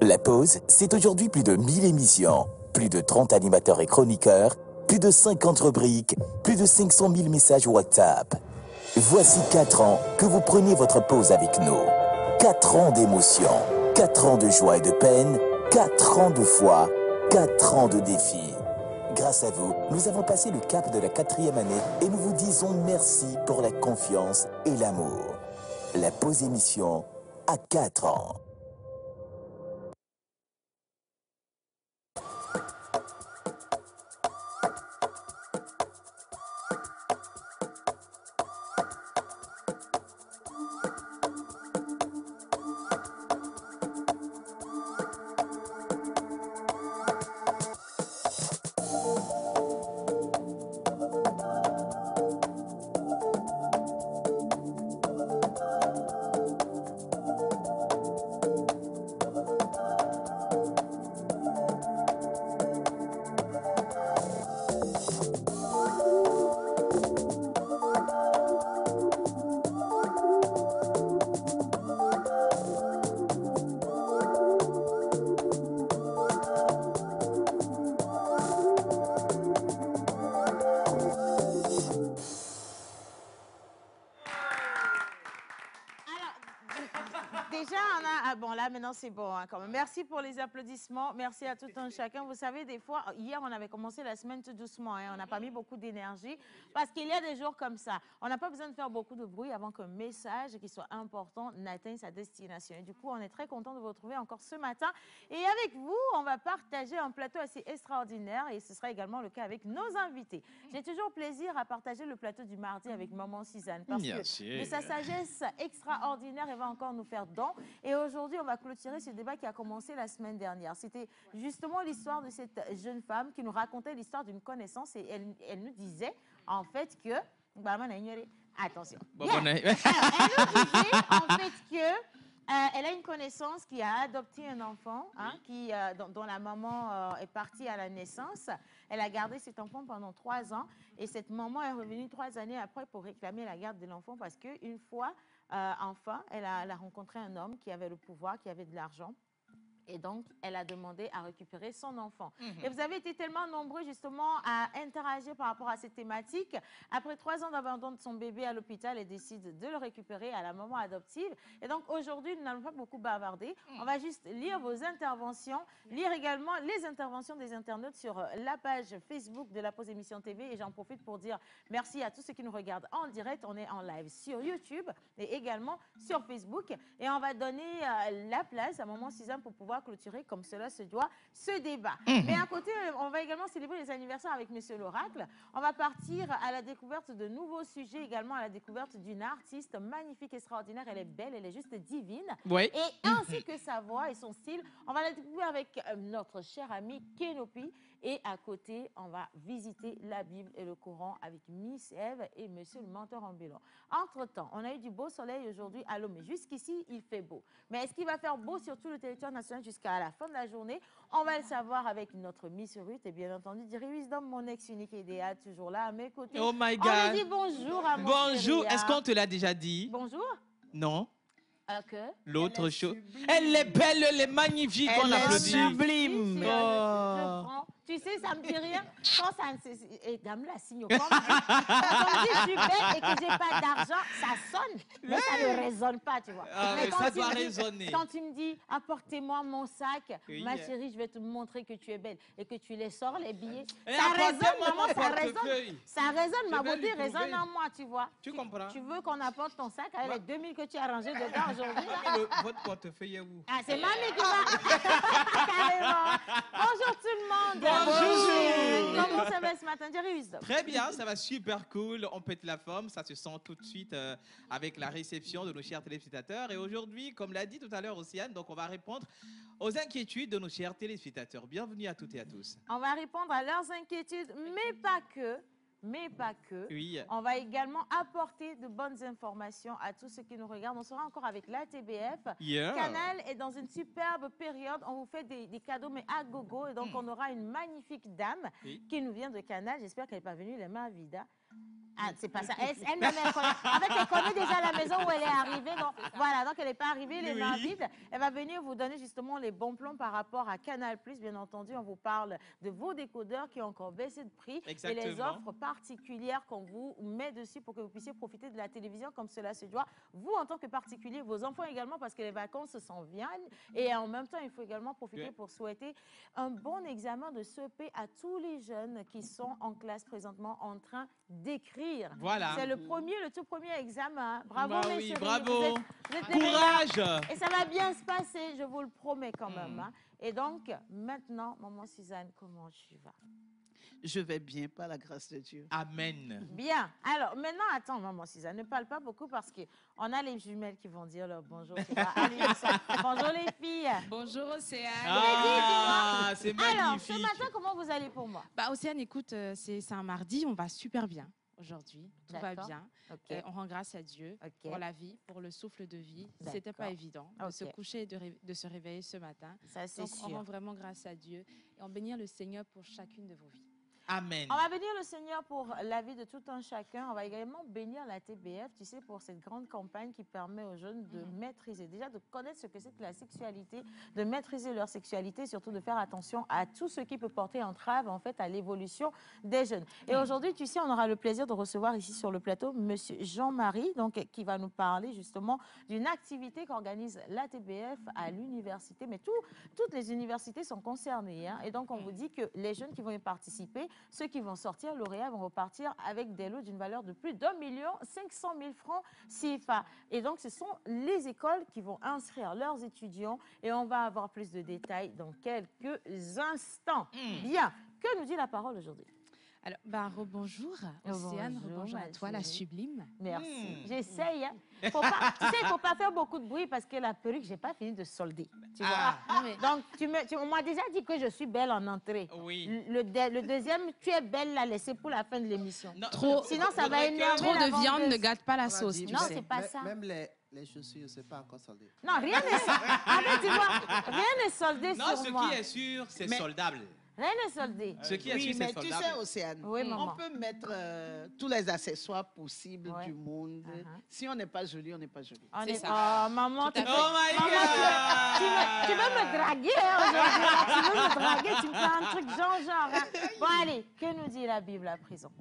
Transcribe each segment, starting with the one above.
La pause, c'est aujourd'hui plus de 1000 émissions, plus de 30 animateurs et chroniqueurs, plus de 50 rubriques, plus de 500 000 messages WhatsApp. Voici 4 ans que vous prenez votre pause avec nous. 4 ans d'émotion, 4 ans de joie et de peine, 4 ans de foi, 4 ans de défis. Grâce à vous, nous avons passé le cap de la 4e année et nous vous disons merci pour la confiance et l'amour. La pause émission à 4 ans. Bon, là, maintenant, c'est bon, hein, quand même. Merci pour les applaudissements. Merci à tout un chacun. Vous savez, des fois, hier, on avait commencé la semaine tout doucement. Hein, on n'a pas mis beaucoup d'énergie parce qu'il y a des jours comme ça. On n'a pas besoin de faire beaucoup de bruit avant qu'un message qui soit important n'atteigne sa destination. Et du coup, on est très content de vous retrouver encore ce matin. Et avec vous, on va partager un plateau assez extraordinaire et ce sera également le cas avec nos invités. J'ai toujours plaisir à partager le plateau du mardi avec Maman Suzanne parce que de sa sagesse extraordinaire, elle va encore nous faire don. Et aujourd'hui, on va clôturer ce débat qui a commencé la semaine dernière. C'était justement l'histoire de cette jeune femme qui nous racontait l'histoire d'une connaissance et elle nous disait en fait que... Attention. Alors, elle nous disait en fait que... elle a une connaissance qui a adopté un enfant hein, dont la maman est partie à la naissance. Elle a gardé cet enfant pendant 3 ans et cette maman est revenue 3 années après pour réclamer la garde de l'enfant parce qu'une fois, enfin, elle a rencontré un homme qui avait le pouvoir, qui avait de l'argent. Et donc, elle a demandé à récupérer son enfant. Et vous avez été tellement nombreux, justement, à interagir par rapport à cette thématique. Après 3 ans d'abandon de son bébé à l'hôpital, elle décide de le récupérer à la maman adoptive. Et donc, aujourd'hui, nous n'allons pas beaucoup bavarder. On va juste lire vos interventions, lire également les interventions des internautes sur la page Facebook de la Pause Émission TV. Et j'en profite pour dire merci à tous ceux qui nous regardent en direct. On est en live sur YouTube et également sur Facebook. Et on va donner la place à Maman Suzanne pour pouvoir clôturer comme cela se doit ce débat. Mais à côté, on va également célébrer les anniversaires avec Monsieur l'Oracle. On va partir à la découverte de nouveaux sujets, également à la découverte d'une artiste magnifique, extraordinaire. Elle est belle, elle est juste divine. Oui. Et ainsi que sa voix et son style, on va la découvrir avec notre cher ami Kenopi. Et à côté, on va visiter la Bible et le Coran avec Miss Eve et Monsieur le menteur ambulant. Entre-temps, on a eu du beau soleil aujourd'hui à Lomé. Jusqu'ici, il fait beau. Mais est-ce qu'il va faire beau sur tout le territoire national jusqu'à la fin de la journée? On va le savoir avec notre Miss Ruth et bien entendu Jerry Wisdom, mon ex-unique idéal, toujours là à mes côtés. Oh my God. On lui dit bonjour à mon Bonjour. chéri, Est-ce qu'on te l'a déjà dit? Bonjour. Non. L'autre chose. Elle est belle, elle est magnifique. On applaudit. Sublime. Je prends. Tu sais, ça me dit rien. Quand ça et dame la signe quand on dit je suis belle et que j'ai pas d'argent, ça sonne, mais ça ne résonne pas, tu vois. Mais ça doit résonner. Quand tu me dis apportez-moi mon sac, ma chérie, je vais te montrer que tu es belle et que tu les sors les billets. Ça résonne, maman, ça résonne. Ça résonne, ma beauté résonne en moi, tu vois. Tu comprends? Tu veux qu'on apporte ton sac avec les 2000 que tu as rangés dedans aujourd'hui? Votre portefeuille est où? Ah, c'est mamie qui va. Carrément. Bonjour tout le monde. Bonjour. Comment ça va ce matin, Jerry? Très bien, ça va super cool. On pète la forme, ça se sent tout de suite avec la réception de nos chers téléspectateurs. Et aujourd'hui, comme l'a dit tout à l'heure Océane, donc on va répondre aux inquiétudes de nos chers téléspectateurs. Bienvenue à toutes et à tous. On va répondre à leurs inquiétudes, mais pas que. Oui. On va également apporter de bonnes informations à tous ceux qui nous regardent. On sera encore avec la TBF. Canal est dans une superbe période. On vous fait des cadeaux, mais à gogo. Et donc, on aura une magnifique dame qui nous vient de Canal. J'espère qu'elle n'est pas venue les mains vides. Ah, c'est pas ça. Elle-même, elle connaît. En fait, elle connaît déjà la maison où elle est arrivée. Donc, voilà, donc elle n'est pas arrivée les mains vides. Elle va venir vous donner justement les bons plans par rapport à Canal+. Bien entendu, on vous parle de vos décodeurs qui ont encore baissé de prix. Exactement. Et les offres particulières qu'on vous met dessus pour que vous puissiez profiter de la télévision comme cela se doit. Vous, en tant que particulier, vos enfants également, parce que les vacances s'en viennent. Et en même temps, il faut également profiter pour souhaiter un bon examen de CEP à tous les jeunes qui sont en classe présentement en train d'écrire. Voilà. C'est le tout premier examen. Bravo, Bah oui, messieurs. bravo. Vous êtes les Courage. meilleurs. Et ça va bien se passer, je vous le promets quand même. Hein. Et donc, maintenant, maman Suzanne, comment tu vas? Je vais bien, par la grâce de Dieu. Amen. Bien. Alors, maintenant, attends, maman Suzanne, ne parle pas beaucoup parce qu'on a les jumelles qui vont dire leur bonjour. Allez, bonjour les filles. Bonjour Océane. Ah, c'est magnifique. Alors, ce matin, comment vous allez pour moi? Bah, Océane, écoute, c'est un mardi, on va super bien aujourd'hui. Tout va D'accord. bien. Ok. On rend grâce à Dieu pour la vie, pour le souffle de vie. C'était pas D'accord. évident de se coucher et de se réveiller ce matin. Ça, c'est Donc, sûr. on rend vraiment grâce à Dieu et on bénit le Seigneur pour chacune de vos vies. Amen. On va bénir le Seigneur pour la vie de tout un chacun. On va également bénir la TBF, tu sais, pour cette grande campagne qui permet aux jeunes de maîtriser, déjà de connaître ce que c'est que la sexualité, de maîtriser leur sexualité, surtout de faire attention à tout ce qui peut porter entrave, en fait, à l'évolution des jeunes. Et aujourd'hui, tu sais, on aura le plaisir de recevoir ici sur le plateau Monsieur Jean-Marie, donc, qui va nous parler justement d'une activité qu'organise la TBF à l'université. Mais toutes les universités sont concernées. Hein, et donc, on vous dit que les jeunes qui vont y participer, ceux qui vont sortir lauréats vont repartir avec des lots d'une valeur de plus d'1 500 000 francs CFA. Et donc, ce sont les écoles qui vont inscrire leurs étudiants et on va avoir plus de détails dans quelques instants. Bien. Que nous dit la parole aujourd'hui? Alors, rebonjour Océane, rebonjour à toi, la sublime. Merci. J'essaye. Hein. Tu sais, il ne faut pas faire beaucoup de bruit parce que la perruque, je n'ai pas fini de solder. Tu vois? Donc, on m'a déjà dit que je suis belle en entrée. Oui. Le deuxième, tu es belle, la laisser pour la fin de l'émission. Sinon, ça va énerver trop la de viande vendeuse. ne gâte pas la sauce, tu Non, sais. c'est pas ça. Même les chaussures, c'est pas encore soldé. Non, rien n'est tu vois, rien n'est soldé Non, sur ce moi. qui est sûr, c'est soldable. Rien n'est soldé. Ce qui est Oui, sûr, c'est mais tu soldable. sais, Océane, Oui, maman. on peut mettre tous les accessoires possibles Ouais. du monde. Si on n'est pas joli, on n'est pas joli. On C'est est... ça. Oh, maman, tu Oh my God! tu veux me draguer hein, aujourd'hui. Là. Tu veux me draguer, tu me fais un truc genre. Hein. Bon, allez, que nous dit la Bible à présent?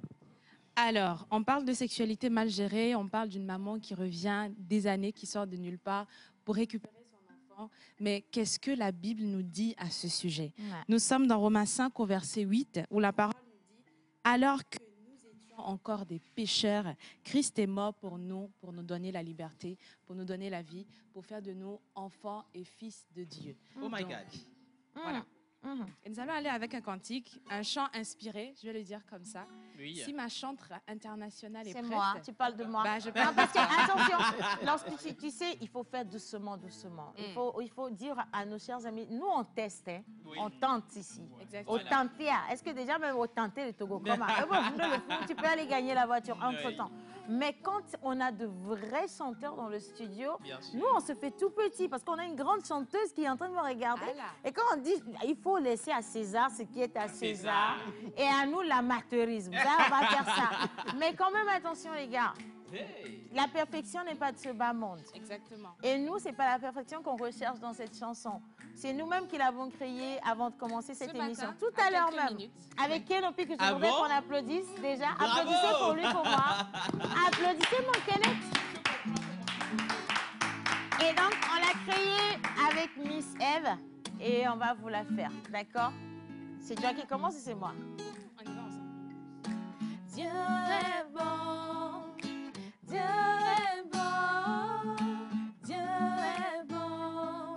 Alors, on parle de sexualité mal gérée, on parle d'une maman qui revient des années, qui sort de nulle part pour récupérer son enfant. Mais qu'est-ce que la Bible nous dit à ce sujet? Nous sommes dans Romains 5 au verset 8 où la parole nous dit « Alors que nous étions encore des pécheurs, Christ est mort pour nous donner la liberté, pour nous donner la vie, pour faire de nous enfants et fils de Dieu. » Oh my Donc, God. Voilà. Et nous allons aller avec un cantique, un chant inspiré, je vais le dire comme ça. Oui. Si ma chantre internationale est C'est prête... moi, tu parles de moi. Bah, je Non, parle parce de que, toi. attention, lorsque il faut faire doucement. Il faut dire à nos chers amis, nous on teste, hein, on tente ici. Exactement. Au tenter, est-ce que déjà même au tenter le Togo, comment tu peux aller gagner la voiture entre-temps. Mais quand on a de vrais chanteurs dans le studio, nous on se fait tout petit parce qu'on a une grande chanteuse qui est en train de me regarder. Et quand on dit, il faut laisser à César ce qui est à César et à nous l'amateurisme. Ça, on va faire ça. Mais quand même, attention les gars, la perfection n'est pas de ce bas monde. Exactement. Et nous, ce n'est pas la perfection qu'on recherche dans cette chanson. C'est nous-mêmes qui l'avons créée avant de commencer cette émission. matin, Tout à à l'heure quelques même. minutes. Avec Kenopi, que je Ah voudrais bon? qu'on applaudisse déjà. Bravo! Applaudissez pour lui, pour moi. Applaudissez mon Kenneth. Et donc, on l'a créée avec Miss Eve. Et on va vous la faire. D'accord? C'est toi qui commence ou c'est moi? On y va ensemble. Dieu est bon. Dieu est bon. Dieu est bon.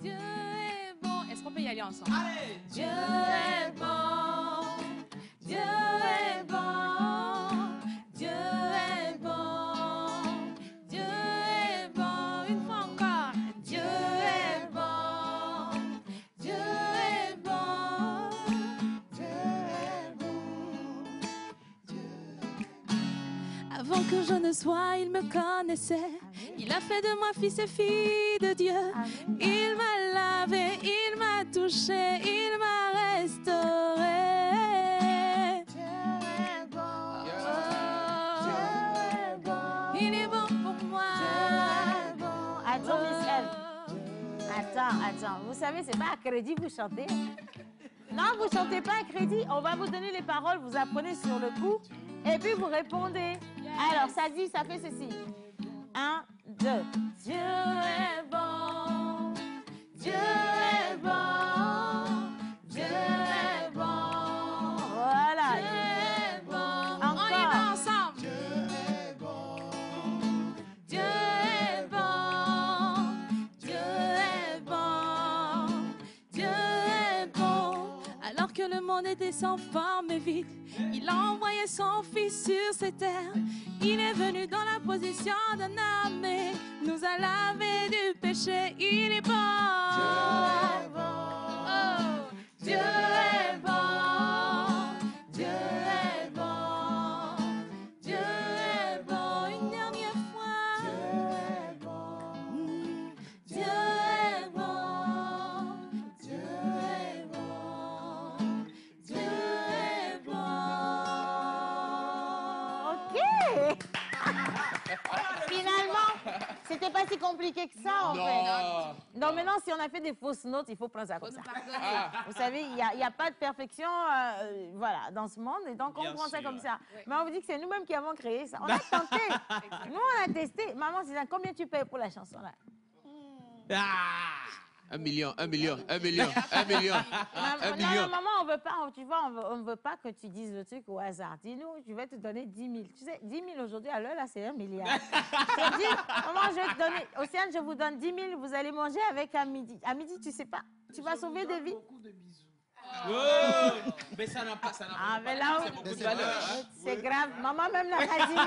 Dieu est bon. Est-ce qu'on peut y aller ensemble? Allez! Dieu est bon, Dieu est bon, Dieu est bon, Dieu est bon, une fois encore. Dieu est bon, Dieu est bon, Dieu est bon. Avant que je ne sois, il me connaissait. Il a fait de moi fils et fille de Dieu. Il m'a lavé, il m'a touché, il m'a restauré. Dieu est bon. attends, vous savez, c'est pas à crédit vous chantez. Non, vous chantez pas à crédit. On va vous donner les paroles, vous apprenez sur le coup, et puis vous répondez. Alors, ça dit, ça fait ceci. 1, 2. Dieu est bon, Dieu est bon, Dieu est bon. Voilà. Dieu est bon. Encore. On y va ensemble. Dieu est bon, Dieu est bon, Dieu est bon, Dieu est bon. Alors que le monde était sans forme et vide, il a envoyé son fils sur cette terre. Il est venu dans la position d'un homme et nous a lavé du péché. Il est bon. Dieu est bon. Dieu est bon. Dieu est bon. Dieu est bon. Une dernière fois. Dieu est bon. Dieu est bon. Dieu est bon. Dieu est bon. OK. Finalement, c'était pas si compliqué que ça, en fait. Non, maintenant, si on a fait des fausses notes, il faut prendre ça comme ça. Vous savez, il n'y a pas de perfection voilà, dans ce monde, et donc on Bien prend ça sûr. comme ça. Mais on vous dit que c'est nous-mêmes qui avons créé ça. On a tenté. Nous, on a testé. Maman, Suzanne, combien tu payes pour la chanson, là? Ah! 1 million, 1 million, 1 million, 1 million, 1 Non, million. non, maman, on veut pas, tu vois, on veut pas que tu dises le truc au hasard. Dis-nous, je vais te donner 10 000. Tu sais, 10 000 aujourd'hui, à l'heure, là, c'est 1 milliard. Je dis, maman, je vais te donner, Océane, je vous donne 10 000, vous allez manger avec à midi. À midi, tu sais pas, tu vas sauver des vies. Beaucoup de bisous. Oh! Mais ça n'a pas, Ah, mais là, c'est beaucoup de valeur. Hein? c'est grave. Maman, même n'a pas 10 000.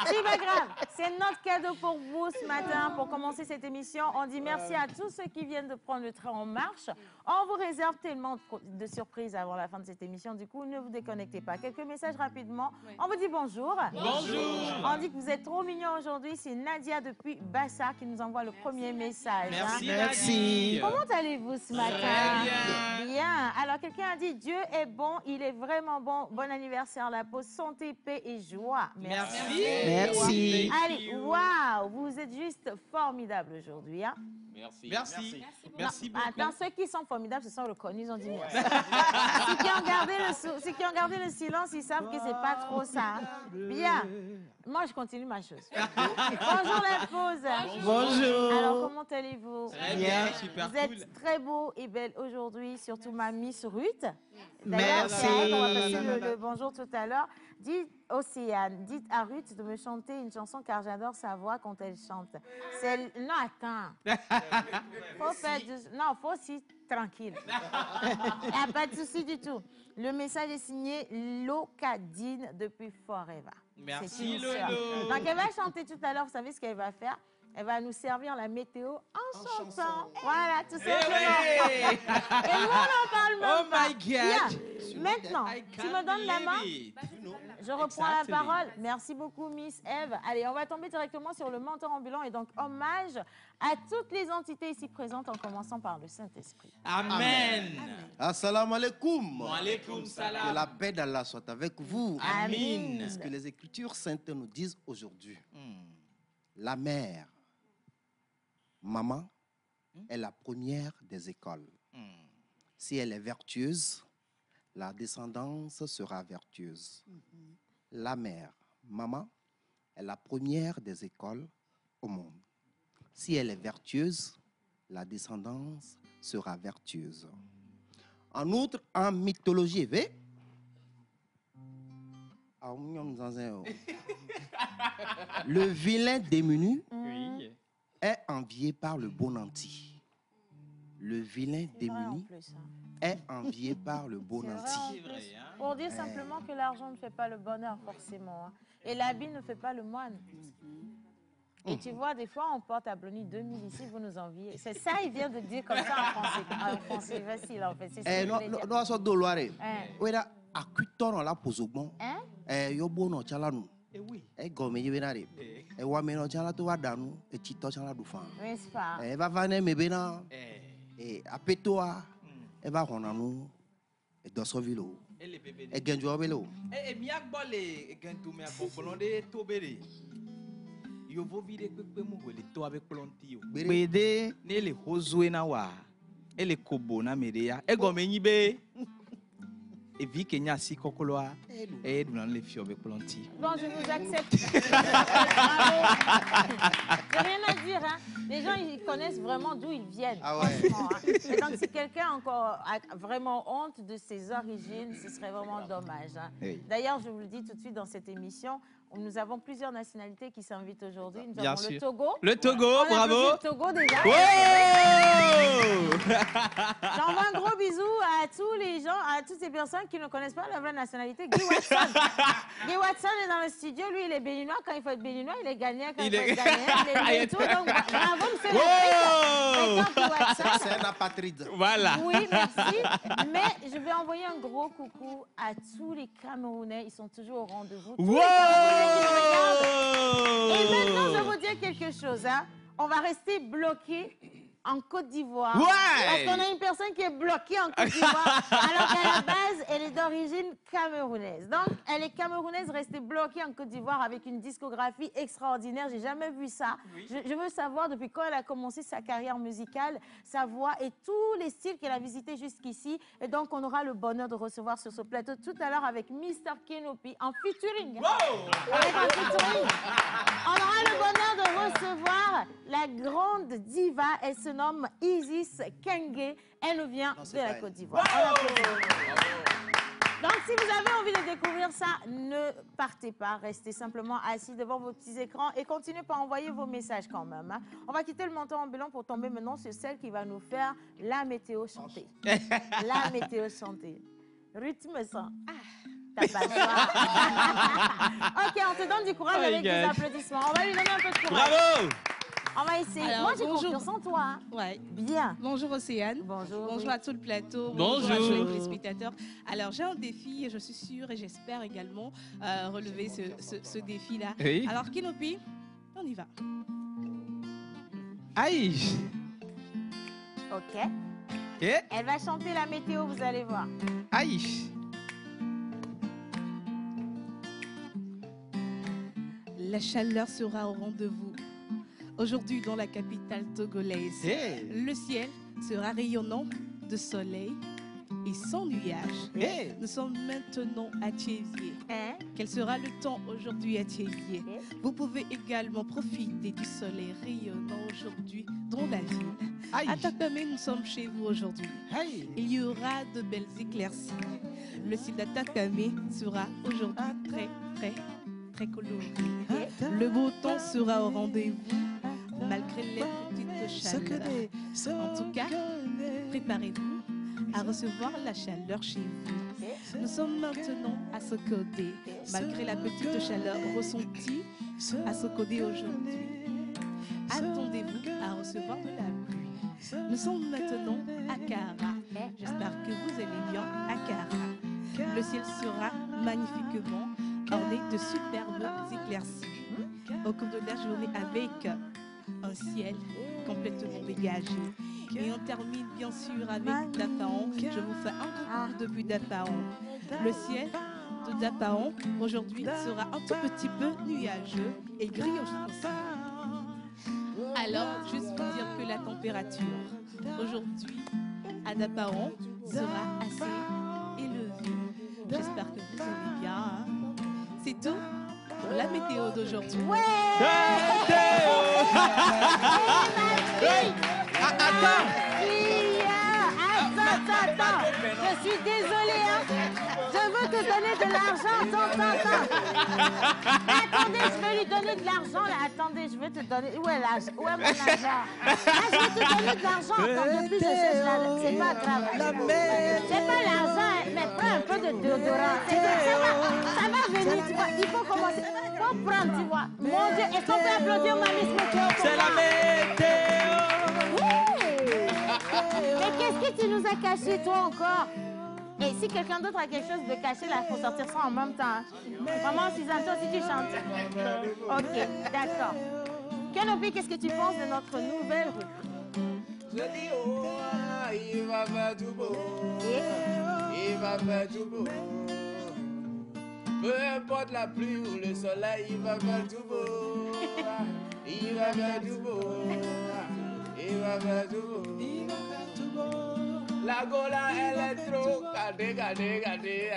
C'est pas grave. C'est notre cadeau pour vous ce matin, pour commencer cette émission. On dit merci à tous ceux qui viennent de prendre le train en marche. On vous réserve tellement de surprises avant la fin de cette émission. Du coup, ne vous déconnectez pas. Quelques messages rapidement. On vous dit bonjour. Bonjour. On dit que vous êtes trop mignons aujourd'hui. C'est Nadia depuis Bassar qui nous envoie le premier message. Merci, Merci. Nadine. Comment allez-vous ce matin? bien. Bien. Alors, quelqu'un a dit Dieu est bon, il est vraiment bon. Bon anniversaire, la pause, santé, paix et joie. Merci. Merci. Allez, waouh, vous êtes juste formidables aujourd'hui. Hein? Merci. Merci beaucoup. Attends, ceux qui sont formidables se sont reconnus, ils ont dit merci. ceux qui ont gardé le silence, ils savent que c'est pas trop ça. Hein? Bien. Moi, je continue ma chose. Bonjour la pause. Bonjour. Alors, comment allez-vous? Très bien, super Vous êtes cool. très beau et belle aujourd'hui, surtout ma Miss Ruth. Merci. C'est à elle qu'on va passer le bonjour tout à l'heure. Dites, Océane, dites à Ruth de me chanter une chanson car j'adore sa voix quand elle chante. Non, attends. Faut faire non, faut aussi tranquille. Il n'y a pas de souci du tout. Le message est signé Locadine depuis Forever. Merci, C'est une Lolo. sœur. Donc, elle va chanter tout à l'heure. Vous savez ce qu'elle va faire? Elle va nous servir la météo en chantant. Voilà, tout simplement. Eh Et nous, on n'en parle même Oh pas. my God. Bien. Maintenant, I tu can't me donnes la main. believe it. Je reprends Exactly. la parole. Merci beaucoup, Miss Eve. Allez, on va tomber directement sur le mentor ambulant et donc hommage à toutes les entités ici présentes en commençant par le Saint-Esprit. Amen. Assalamu alaikum. Wa alaikum Que salam. la paix d'Allah soit avec vous. Amin. Ce que les Écritures saintes nous disent aujourd'hui. Hmm. La mère, maman, est la première des écoles. Hmm. Si elle est vertueuse, la descendance sera vertueuse. La mère, maman, est la première des écoles au monde. Si elle est vertueuse, la descendance sera vertueuse. En outre, en mythologie, le vilain démuni Oui. est envié par le bon nanti. Le vilain C'est vrai en démuni plus. Hein. est envié par le bon C'est vrai, nanti. en C'est plus. vrai, hein. Pour dire simplement que l'argent ne fait pas le bonheur, forcément. Hein. Et l'habit ne fait pas le moine. Et tu vois, des fois, on porte à Blony 2000 ici, vous nous enviez. C'est ça, il vient de dire comme ça en français. En français facile, en fait. C'est ce que je voulais dire. Non, ça doit loire. Hein? Oui, là, à cuiton la posogbon. Hein? Yo bono chalanu. Eh oui. Gomme yebenare. Eh. Wa meno chala to wadanu e chito chala du fan. N'est-ce pas? Va vane mebena Eh. e apetoa e va honanu e dosovilo. Et les bébés. E genjo belo. Eh, miak bole, gentou me akopolonde tobere. Yo vou vide kwe mu wele to avec planti yo. Bere. Bede ne le hozwe na wa. Ele kobo na media. E go menyi be. Et vu qu'il y a si kokoloa, et nous allons les filles avec planti. Bon, je vous accepte. Bravo. J'ai rien à dire. Hein. Les gens, ils connaissent vraiment d'où ils viennent. Ah ouais. Franchement, hein. Et donc, si quelqu'un encore a vraiment honte de ses origines, ce serait vraiment dommage. Hein. Oui. D'ailleurs, je vous le dis tout de suite dans cette émission, nous avons plusieurs nationalités qui s'invitent aujourd'hui. Nous Bien avons sûr. le Togo. Le Togo, On bravo. applaudit le Togo déjà. Wow! J'envoie un gros bisou à tous les gens, à toutes ces personnes qui ne connaissent pas la vraie nationalité. Guy Watson. Guy Watson est dans le studio. Lui, il est béninois. Quand il faut être béninois, il est ghanéen. Quand il faut être ghanéen, il est tout. Donc, bravo, monsieur Wow! l'Afrique. Guy Watson. C'est un apatride. Voilà. Oui, merci. Mais je vais envoyer un gros coucou à tous les Camerounais. Ils sont toujours au rendez-vous. Tous les Wow! Camerounais qui nous regardent. Et maintenant, je vais vous dire quelque chose. Hein. On va rester bloqués en Côte d'Ivoire. Ouais! Parce qu'on a une personne qui est bloquée en Côte d'Ivoire, alors qu'à la base, elle est d'origine camerounaise. Donc, elle est camerounaise restée bloquée en Côte d'Ivoire avec une discographie extraordinaire. J'ai jamais vu ça. Oui. Je veux savoir depuis quand elle a commencé sa carrière musicale, sa voix et tous les styles qu'elle a visités jusqu'ici. Et donc, on aura le bonheur de recevoir sur ce plateau tout à l'heure avec Mr. Kenopi en featuring. Avec un featuring. On aura le bonheur de recevoir la grande diva. Elle se nomme Isis Kenge. Elle nous vient Non, de c'est la pas elle. Côte d'Ivoire. On applaudit. Donc, si vous avez envie de découvrir ça, ne partez pas. Restez simplement assis devant vos petits écrans et continuez par envoyer vos messages quand même. Hein. On va quitter le manteau ambulant pour tomber maintenant sur celle qui va nous faire la météo chantée. La météo chantée. Rythme sans. T'as pas le choix. Ok, on te donne du courage Oh, avec des God. applaudissements. On va lui donner un peu de courage. Bravo! On va essayer. Alors, Moi, j'ai bonjour. confiance en toi. Hein. Ouais. Bien. Bonjour Océane. Bonjour. Bonjour à tout le plateau. Bonjour. à tous les téléspectateurs. Alors j'ai un défi et je suis sûre et j'espère également relever ce défi-là. Oui. Alors Kenopi, on y va. Aïe! Ok. Et Elle va chanter la météo, vous allez voir. aïe! La chaleur sera au rendez-vous. Aujourd'hui dans la capitale togolaise, Hey! le ciel sera rayonnant de soleil et sans nuages. Hey! Nous sommes maintenant à Thiévier. Hein? Quel sera le temps aujourd'hui à Thiévier? Vous pouvez également profiter du soleil rayonnant aujourd'hui dans la ville. Aïe! À Takame, nous sommes chez vous aujourd'hui. Hey! Il y aura de belles éclaircies. Le ciel d'Atakame sera aujourd'hui très coloré. Le beau temps sera au rendez-vous malgré les petites chaleurs. En tout cas, préparez-vous à recevoir la chaleur chez vous. Nous sommes maintenant à Sokodé, malgré la petite chaleur ressentie à Sokodé aujourd'hui. Attendez-vous à recevoir de la pluie. Nous sommes maintenant à Kara. J'espère que vous allez bien à Kara. Le ciel sera magnifiquement orné de superbes éclaircies. Au cours de la journée avec un ciel complètement dégagé. Et on termine bien sûr avec Dapaon. Je vous fais un coucou depuis Dapaon. Le ciel de Dapaon aujourd'hui sera un tout petit peu nuageux et gris aussi. Alors, juste vous dire que la température aujourd'hui à Dapaon sera assez élevée. J'espère que vous allez bien. Hein. C'est tout pour la météo d'aujourd'hui. Attends. Je suis désolée. Hein. Je veux te donner de l'argent. Attends. Attendez, je vais lui donner de l'argent. Là. Attendez, je vais te donner. Où est l'argent? Où est mon argent? Là, je vais te donner de l'argent. Attends, depuis je cherche là. C'est pas grave. C'est pas l'argent, hein, mais prends un peu de déodorant. Ça va venir, tu vois. Il faut commencer. Il faut prendre, tu vois. Mon Dieu, est-ce qu'on peut applaudir Malice Météo? C'est la météo! Mais qu'est-ce que tu nous as caché, toi, encore? Et si quelqu'un d'autre a quelque chose de caché, là, il faut sortir ça en même temps. Hein. Maman, Suzanne, toi aussi, tu chantes. Ok, d'accord. Kenopi, qu'est-ce que tu penses de notre nouvelle rue? Je dis, oh, il va faire tout beau. Et Il va faire tout beau. Peu importe la pluie ou le soleil, il va faire tout beau. Il va faire tout beau. Il va faire tout beau. Il va faire tout beau. La Gola, elle est trop gardée.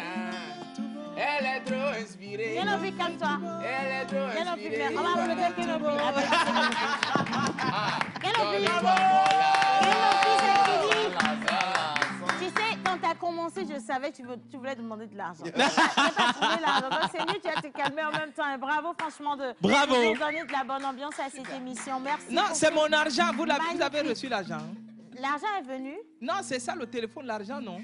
Elle est trop inspirée. Kenobi, calme-toi. Elle est trop Kenobi, inspirée. on va remettre Kenobi. Kenobi, tu sais, quand tu as commencé, je savais que tu voulais demander de l'argent. Je n'ai pas trouvé l'argent. Donc c'est mieux, tu vas te calmer en même temps. Et bravo, franchement, de donner de la bonne ambiance à cette émission. Merci. Non, c'est mon argent. Vous avez reçu l'argent. L'argent est venu. Non, c'est ça le téléphone, l'argent, non?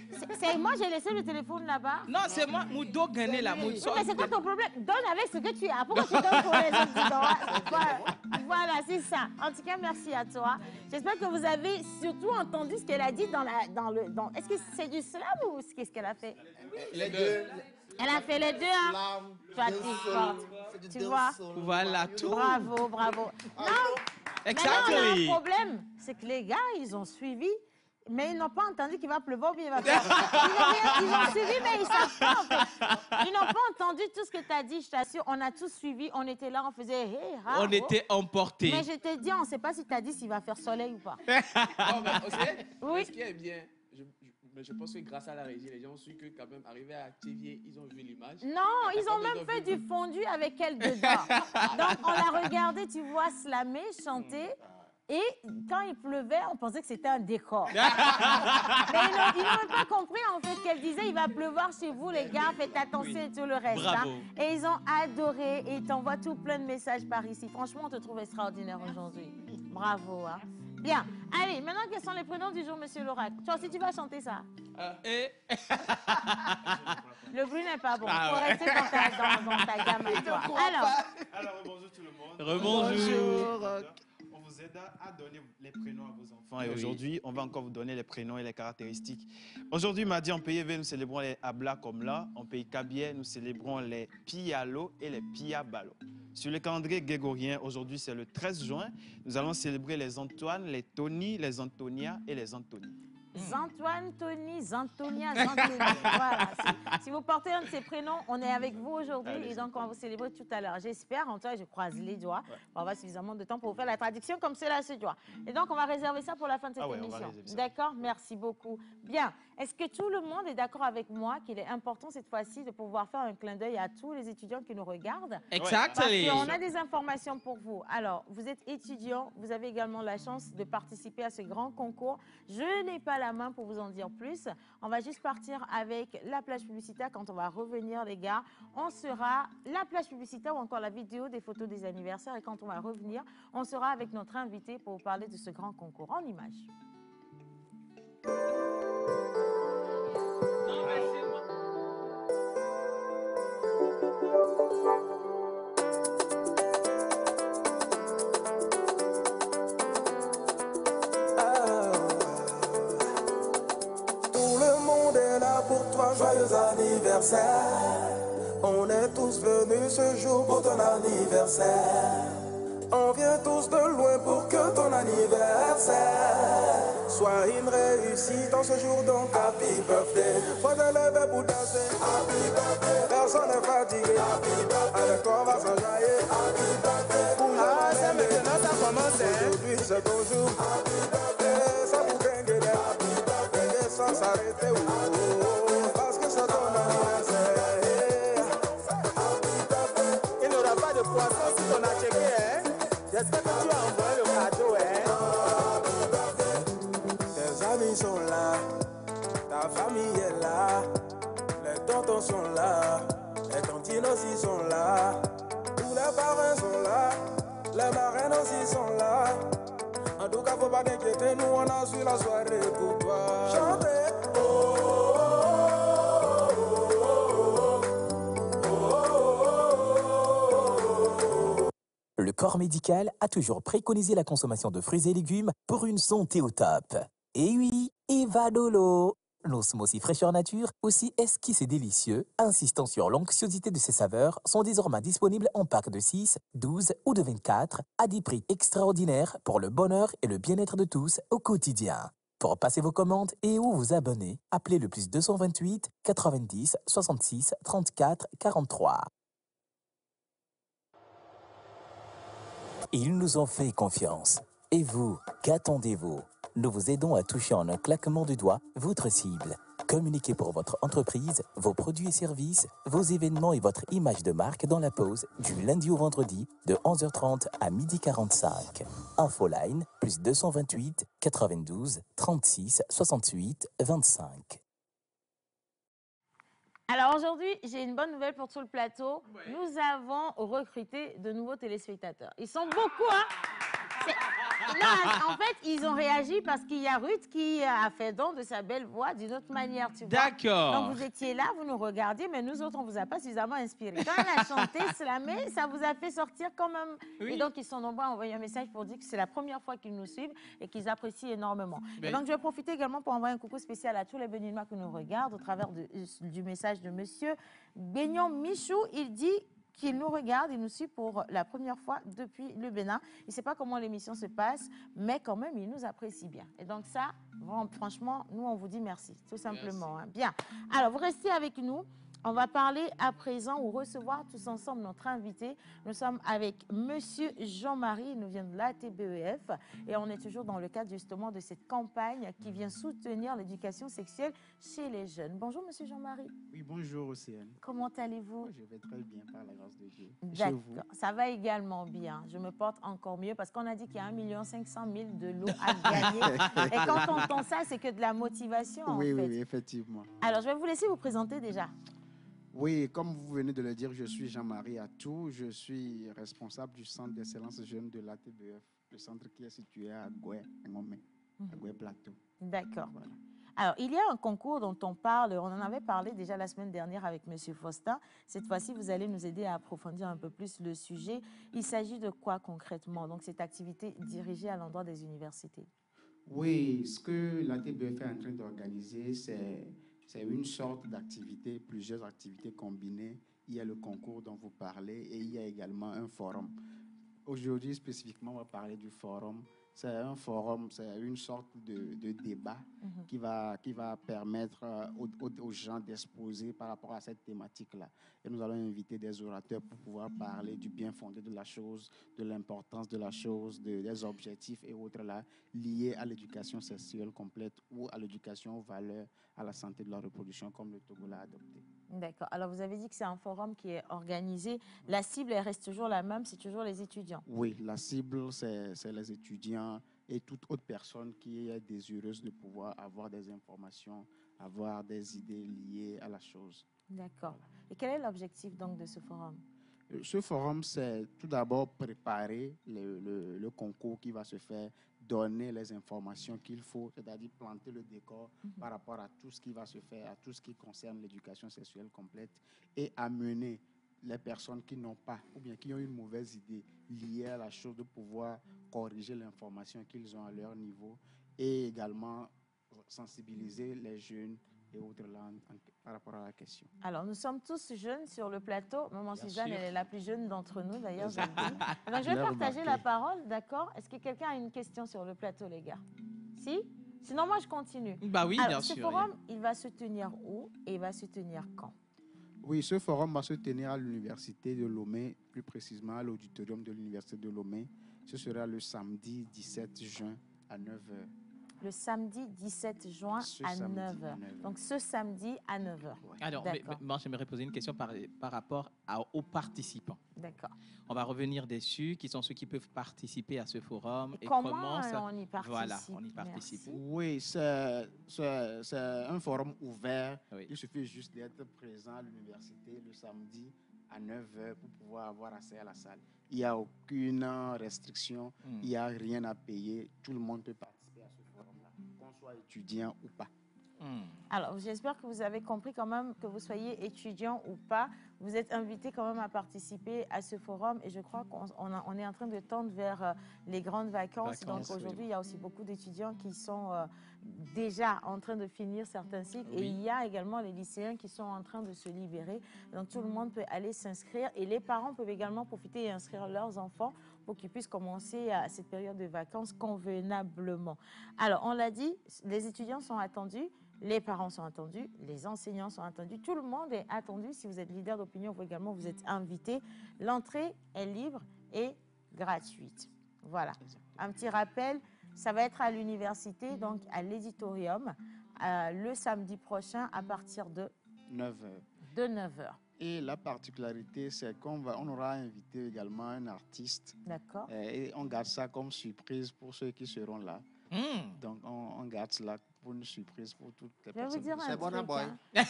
Moi, j'ai laissé le téléphone là-bas. Non, c'est moi, Moudo gagné là. Oui, mais c'est quoi ton problème? Donne avec ce que tu as. Pourquoi tu donnes pour les autres? Voilà, c'est ça. En tout cas, merci à toi. J'espère que vous avez surtout entendu ce qu'elle a dit dans le... Est-ce que c'est du slam ou qu'est-ce qu'elle a fait? Les deux. Elle a fait les deux, hein? Toi, t'es forte. Tu vois? Voilà, tout. Bravo. Non, Exactly. maintenant, on a un problème. C'est que les gars, ils ont suivi, mais ils n'ont pas entendu qu'il va pleuvoir ou bien il va faire. Ils ont suivi, mais ils ne savent pas, en fait. Ils n'ont pas entendu tout ce que tu as dit, je t'assure. On a tous suivi, on était là, on faisait hey, ha, On était emportés. Mais je te dis, on ne sait pas si tu as dit s'il va faire soleil ou pas. Non, mais aussi, Oui. ce qui est bien, je pense que grâce à la régie, les gens ont su que quand même, arrivé à TV, ils ont vu l'image. Non, ils ont même fait du fondu avec elle dedans. Donc, on l'a regardé, tu vois, slammer, chanter. Et quand il pleuvait, on pensait que c'était un décor. Mais ils n'ont pas compris, en fait, qu'elle disait, il va pleuvoir chez vous, les gars, faites attention et tout le reste. Bravo. Et ils ont adoré et ils t'envoient tout plein de messages par ici. Franchement, on te trouve extraordinaire aujourd'hui. Bravo. Hein. Bien. Allez, maintenant, quels sont les prénoms du jour, monsieur l'oracle? Toi aussi, tu vas chanter ça? Le bruit n'est pas bon. Il faut rester dans ta gamme à toi. Alors, bonjour tout le monde. Rebonjour. On vous aide à donner les prénoms à vos enfants. Et aujourd'hui, on va encore vous donner les prénoms et les caractéristiques. Aujourd'hui, mardi, en pays V, nous célébrons les Abla comme là. En pays Kabier, nous célébrons les Pialo et les Piabalo. Sur le calendrier grégorien, aujourd'hui, c'est le 13 juin. Nous allons célébrer les Antoine, les Tony, les Antonia et les Anthony. Antoine, Tony, Zantonia, Zantoni. Voilà. Si vous portez un de ces prénoms, on est avec vous aujourd'hui et donc on va vous célébrer tout à l'heure. J'espère, en tout cas, je croise les doigts. On va avoir suffisamment de temps pour vous faire la traduction comme cela se doit. Et donc, on va réserver ça pour la fin de cette émission. D'accord? Merci beaucoup. Bien. Est-ce que tout le monde est d'accord avec moi qu'il est important cette fois-ci de pouvoir faire un clin d'œil à tous les étudiants qui nous regardent? Exactly. Parce qu'on a des informations pour vous. Alors, vous êtes étudiant, vous avez également la chance de participer à ce grand concours. Je n'ai pas la main pour vous en dire plus. On va juste partir avec la plage publicitaire. Quand on va revenir, les gars, on sera la plage publicitaire ou encore la vidéo des photos des anniversaires. Et quand on va revenir, on sera avec notre invité pour vous parler de ce grand concours en images. Joyeux anniversaire, on est tous venus ce jour pour ton anniversaire. On vient tous de loin pour que ton anniversaire soit une réussite en ce jour, donc happy birthday. Faut te lever pour danser, happy birthday. Personne n'est fatigué, happy birthday. Avec toi on va s'enjailler, happy birthday. C'est maintenant ça commence, aujourd'hui c'est ton jour, happy birthday. Ça vous gagne, happy birthday. Sans s'arrêter, il n'y aura pas de poisson si on a checké, hein? J'espère que tu as envoyé le cadeau, hein? Tes amis sont là, ta famille est là, les tontons sont là, les tantines aussi sont là, tous les parrains sont là, les marraines aussi sont là. En tout cas, faut pas t'inquiéter, nous on a su la soirée pour toi. Chantez! Le corps médical a toujours préconisé la consommation de fruits et légumes pour une santé au top. Et oui, Evadolo, nos smoothies fraîcheur nature, aussi esquisses et délicieux, insistant sur l'onctuosité de ses saveurs, sont désormais disponibles en packs de 6, 12 ou de 24 à des prix extraordinaires pour le bonheur et le bien-être de tous au quotidien. Pour passer vos commandes et ou vous abonner, appelez le plus 228 90 66 34 43. Ils nous ont fait confiance. Et vous, qu'attendez-vous? Nous vous aidons à toucher en un claquement de doigts votre cible. Communiquez pour votre entreprise, vos produits et services, vos événements et votre image de marque dans la pause du lundi au vendredi de 11h30 à 12h45. Infoline, plus 228 92 36 68 25. Alors aujourd'hui, j'ai une bonne nouvelle pour tout le plateau. Ouais. Nous avons recruté de nouveaux téléspectateurs. Ils sont beaucoup, hein? Non, en fait, ils ont réagi parce qu'il y a Ruth qui a fait don de sa belle voix d'une autre manière, tu vois. D'accord. Donc, vous étiez là, vous nous regardiez, mais nous autres, on ne vous a pas suffisamment inspiré. Quand elle a chanté, slamé, ça vous a fait sortir quand même. Oui. Et donc, ils sont nombreux à envoyer un message pour dire que c'est la première fois qu'ils nous suivent et qu'ils apprécient énormément. Mais... Et donc, je vais profiter également pour envoyer un coucou spécial à tous les Béninois qui nous regardent au travers du message de monsieur Beignon Michou. Il dit qu'il nous regarde, il nous suit pour la première fois depuis le Bénin. Il ne sait pas comment l'émission se passe, mais quand même, il nous apprécie bien. Et donc ça, franchement, nous, on vous dit merci, tout simplement. Hein. Bien. Alors, vous restez avec nous. On va parler à présent ou recevoir tous ensemble notre invité. Nous sommes avec monsieur Jean-Marie, il nous vient de l'ATBEF et on est toujours dans le cadre justement de cette campagne qui vient soutenir l'éducation sexuelle chez les jeunes. Bonjour monsieur Jean-Marie. Oui, bonjour Océane. Comment allez-vous? Je vais très bien par la grâce de Dieu. D'accord, ça va également bien. Je me porte encore mieux parce qu'on a dit qu'il y a 1 500 000 de lots à gagner. Et quand on entend ça, c'est que de la motivation en fait. Oui, effectivement. Alors, je vais vous laisser vous présenter déjà. Oui, comme vous venez de le dire, je suis Jean-Marie Atou. Je suis responsable du centre d'excellence jeune de l'ATBEF, le centre qui est situé à Goué, à Goué Plateau. D'accord. Voilà. Alors, il y a un concours dont on parle, on en avait parlé déjà la semaine dernière avec M. Faustin. Cette fois-ci, vous allez nous aider à approfondir un peu plus le sujet. Il s'agit de quoi concrètement? Donc, cette activité dirigée à l'endroit des universités. Oui, ce que l'ATBEF est en train d'organiser, c'est une sorte d'activité, plusieurs activités combinées. Il y a le concours dont vous parlez et il y a également un forum. Aujourd'hui, spécifiquement, on va parler du forum. C'est un forum, c'est une sorte de débat qui va permettre aux gens d'exposer par rapport à cette thématique-là. Et nous allons inviter des orateurs pour pouvoir parler du bien fondé de la chose, de l'importance de la chose, des objectifs et autres là, liés à l'éducation sexuelle complète ou à l'éducation aux valeurs, à la santé de la reproduction, comme le Togo l'a adopté. D'accord. Alors, vous avez dit que c'est un forum qui est organisé. La cible, elle reste toujours la même, c'est toujours les étudiants? Oui, la cible, c'est les étudiants et toute autre personne qui est désireuse de pouvoir avoir des informations, avoir des idées liées à la chose. D'accord. Voilà. Et quel est l'objectif donc de ce forum? Ce forum, c'est tout d'abord préparer le concours qui va se faire, donner les informations qu'il faut, c'est-à-dire planter le décor par rapport à tout ce qui va se faire, à tout ce qui concerne l'éducation sexuelle complète et amener les personnes qui n'ont pas ou bien qui ont une mauvaise idée liée à la chose de pouvoir corriger l'information qu'ils ont à leur niveau et également sensibiliser les jeunes et autres là par rapport à la question. Alors, nous sommes tous jeunes sur le plateau. Maman Suzanne, elle est la plus jeune d'entre nous, d'ailleurs, je le dis. Alors, je vais partager la parole, d'accord? Est-ce que quelqu'un a une question sur le plateau, les gars? Si? Sinon, moi, je continue. Bah oui, alors, bien sûr. Ce forum, il va se tenir où et il va se tenir quand? Oui, ce forum va se tenir à l'université de Lomé, plus précisément à l'auditorium de l'université de Lomé. Ce sera le samedi 17 juin à 9h. Le samedi 17 juin à 9h. Donc, ce samedi à 9h. Ouais. Alors, moi, j'aimerais poser une question par rapport aux participants. D'accord. On va revenir dessus, qui sont ceux qui peuvent participer à ce forum. Et comment ça... on y participe? Voilà, on y participe. Merci. Oui, c'est un forum ouvert. Oui. Il suffit juste d'être présent à l'université le samedi à 9h pour pouvoir avoir accès à la salle. Il n'y a aucune restriction, il n'y a rien à payer. Tout le monde peut participer à ce forum-là, qu'on soit étudiant ou pas. Alors, j'espère que vous avez compris quand même, que vous soyez étudiant ou pas, vous êtes invité quand même à participer à ce forum et je crois qu'on est en train de tendre vers les grandes vacances. Donc aujourd'hui, il y a aussi beaucoup d'étudiants qui sont déjà en train de finir certains cycles et il y a également les lycéens qui sont en train de se libérer. Donc tout le monde peut aller s'inscrire et les parents peuvent également profiter et inscrire leurs enfants pour qu'ils puissent commencer à cette période de vacances convenablement. Alors, on l'a dit, les étudiants sont attendus, les parents sont attendus, les enseignants sont attendus, tout le monde est attendu. Si vous êtes leader d'opinion, vous également, vous êtes invité. L'entrée est libre et gratuite. Voilà. Un petit rappel, ça va être à l'université, donc à l'éditorium, le samedi prochain à partir de 9h. Et la particularité, c'est qu'on aura invité également un artiste. D'accord. Et on garde ça comme surprise pour ceux qui seront là. Donc, on garde cela pour une surprise pour toutes les personnes. Je vais vous dire un C'est bon, truc. boy. Je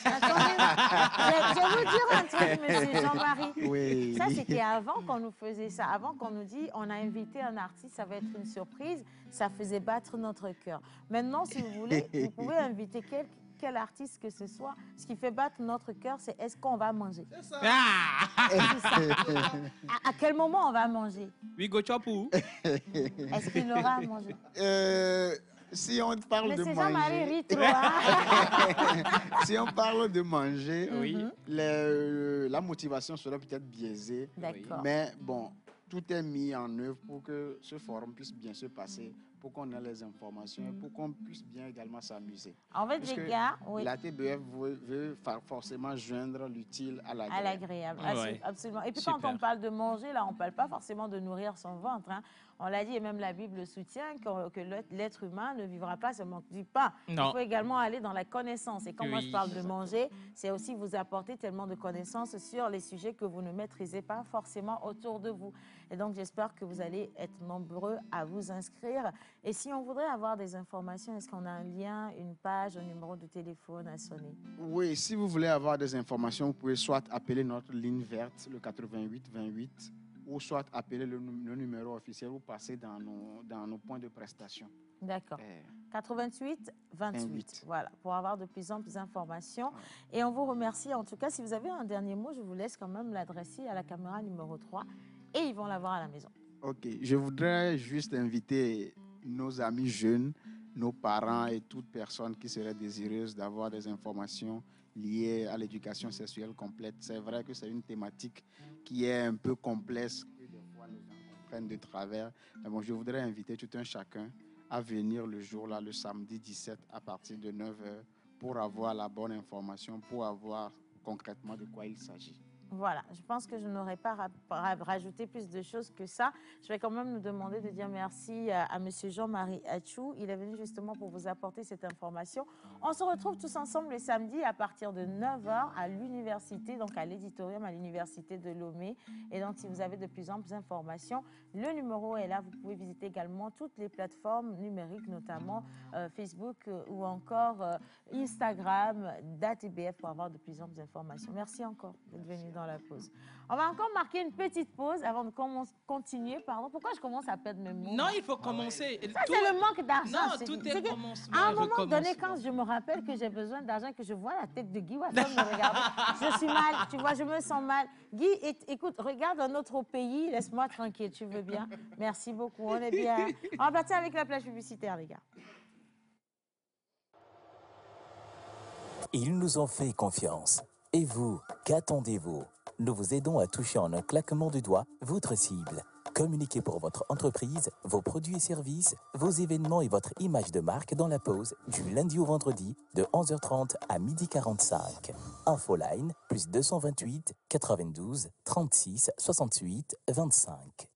vais vous dire un truc, monsieur Jean-Marie. Oui. Ça, c'était avant qu'on nous faisait ça. Avant qu'on nous dise, on a invité un artiste, ça va être une surprise. Ça faisait battre notre cœur. Maintenant, si vous voulez, vous pouvez inviter quel artiste que ce soit. Ce qui fait battre notre cœur, c'est est-ce qu'on va manger. C'est ça. À quel moment on va manger? Oui, go chopou. Est-ce qu'il aura à manger? Si on parle de Jean-Marie manger, rit trop, hein? si on parle de manger, Oui. La motivation sera peut-être biaisée. D'accord. Mais bon, tout est mis en œuvre pour que ce forum puisse bien se passer, pour qu'on ait les informations et pour qu'on puisse bien également s'amuser. En fait, Parce les que gars, oui. la TBF veut forcément joindre l'utile à À l'agréable. l'agréable, absolument. Et puis quand Super. on parle de manger, là, on ne parle pas forcément de nourrir son ventre, hein. On l'a dit, et même la Bible soutient que l'être humain ne vivra pas seulement du pain. Non. Il faut également aller dans la connaissance. Et quand moi je Oui. parle de manger, c'est aussi vous apporter tellement de connaissances sur les sujets que vous ne maîtrisez pas forcément autour de vous. Et donc j'espère que vous allez être nombreux à vous inscrire. Et si on voudrait avoir des informations, est-ce qu'on a un lien, une page, un numéro de téléphone à sonner? Oui, si vous voulez avoir des informations, vous pouvez soit appeler notre ligne verte, le 88 28, ou soit appeler le numéro officiel ou passer dans nos points de prestation. D'accord. 88 28. 28. Voilà, pour avoir de plus en plus d'informations. Et on vous remercie. En tout cas, si vous avez un dernier mot, je vous laisse quand même l'adresser à la caméra numéro 3 et ils vont l'avoir à la maison. OK. Je voudrais juste inviter nos amis jeunes, nos parents et toute personne qui serait désireuse d'avoir des informations liées à l'éducation sexuelle complète. C'est vrai que c'est une thématique qui est un peu complexe, que des fois les gens comprennent de travers. Mais bon, je voudrais inviter tout un chacun à venir le jour-là, le samedi 17, à partir de 9h, pour avoir la bonne information, pour avoir concrètement de quoi il s'agit. Voilà, je pense que je n'aurais pas rajouté plus de choses que ça. Je vais quand même nous demander de dire merci à M. Jean-Marie Achou. Il est venu justement pour vous apporter cette information. On se retrouve tous ensemble le samedi à partir de 9h à l'université, donc à l'éditorium à l'université de Lomé. Et donc, si vous avez de plus en plus d'informations, le numéro est là. Vous pouvez visiter également toutes les plateformes numériques, notamment Facebook ou encore Instagram, DATBF pour avoir de plus en plus d'informations. Merci encore d'être venu dans la pause. On va encore marquer une petite pause avant de continuer. Pardon. Pourquoi je commence à perdre mes mots? Non, il faut commencer. Ça, c'est le manque d'argent. Non, tout est commencement. À un moment donné, quand je me rappelle que j'ai besoin d'argent, que je vois la tête de Guy Watson me regarder, je suis mal, tu vois, je me sens mal. Guy, écoute, regarde un autre pays, laisse-moi tranquille, tu veux bien? Merci beaucoup, on est bien. On va partir avec la plage publicitaire, les gars. Ils nous ont fait confiance. Et vous, qu'attendez-vous? Nous vous aidons à toucher en un claquement de doigts votre cible. Communiquez pour votre entreprise, vos produits et services, vos événements et votre image de marque dans la pause du lundi au vendredi de 11h30 à 12h45. Infoline plus 228 92 36 68 25.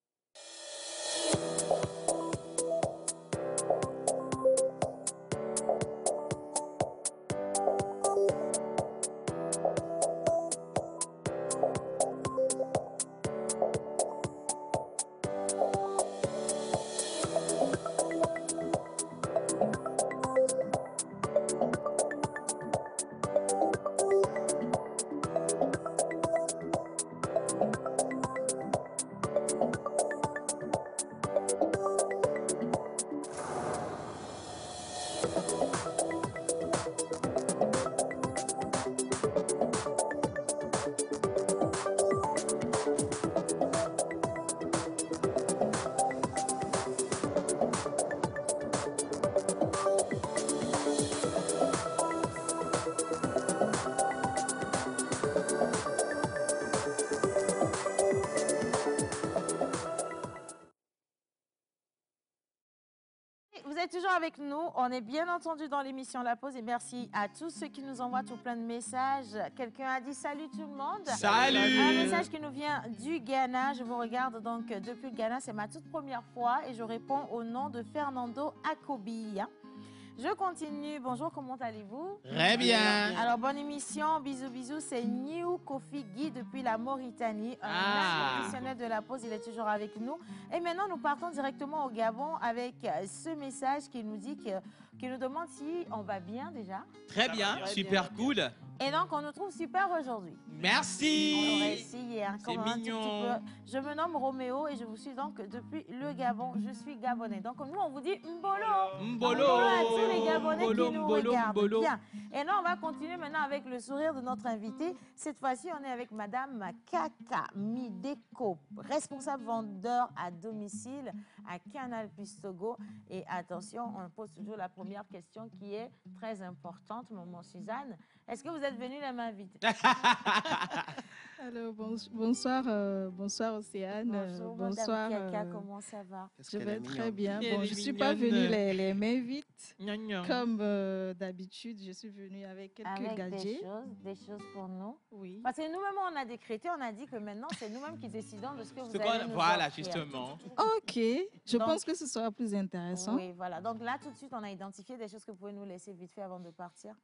êtes toujours avec nous. On est bien entendu dans l'émission La Pause et merci à tous ceux qui nous envoient tout plein de messages. Quelqu'un a dit salut tout le monde. Salut. Un message qui nous vient du Ghana. Je vous regarde donc depuis le Ghana. C'est ma toute première fois et je réponds au nom de Fernando Akobi. Je continue. Bonjour, comment allez-vous? Très bien. Alors, bonne émission. Bisous, bisous. C'est New Kofi Guy depuis la Mauritanie. Un professionnel de la pause. Il est toujours avec nous. Et maintenant, nous partons directement au Gabon avec ce message qui nous dit qui nous demande si on va bien déjà. Très bien, super cool. Et donc, on nous trouve super aujourd'hui. Merci. On aurait essayé, hein, C'est comme un tout mignon. petit peu. Je me nomme Roméo et je vous suis donc depuis le Gabon. Je suis gabonais. Donc, nous, on vous dit Mbolo. Mbolo. À tous les Gabonais Mbolo, qui nous Mbolo, regardent. Mbolo. Bien. Et là, on va continuer maintenant avec le sourire de notre invité. Cette fois-ci, on est avec Madame Kaka Mideko, responsable vendeur à domicile à Canal Plus Togo. Et attention, on pose toujours la première question qui est très importante, maman Suzanne. Est-ce que vous êtes venue la m'inviter? Alors, bonsoir, bonsoir Océane. Bonjour, Bonsoir. Madame Kaka, comment ça va? Je vais très bien. Elle Bon, est je ne suis pas mignonne. venue les mains vides. Gna. Comme d'habitude, je suis venue avec quelques Avec gadgets. des choses pour nous. Oui. Parce que nous-mêmes, on a décrété, on a dit que maintenant, c'est nous-mêmes qui décidons de ce que vous C'est allez quoi? nous Voilà, offrir. justement. Ok, je Donc- pense que ce sera plus intéressant. Oui, voilà. Donc là, tout de suite, on a identifié des choses que vous pouvez nous laisser vite fait avant de partir.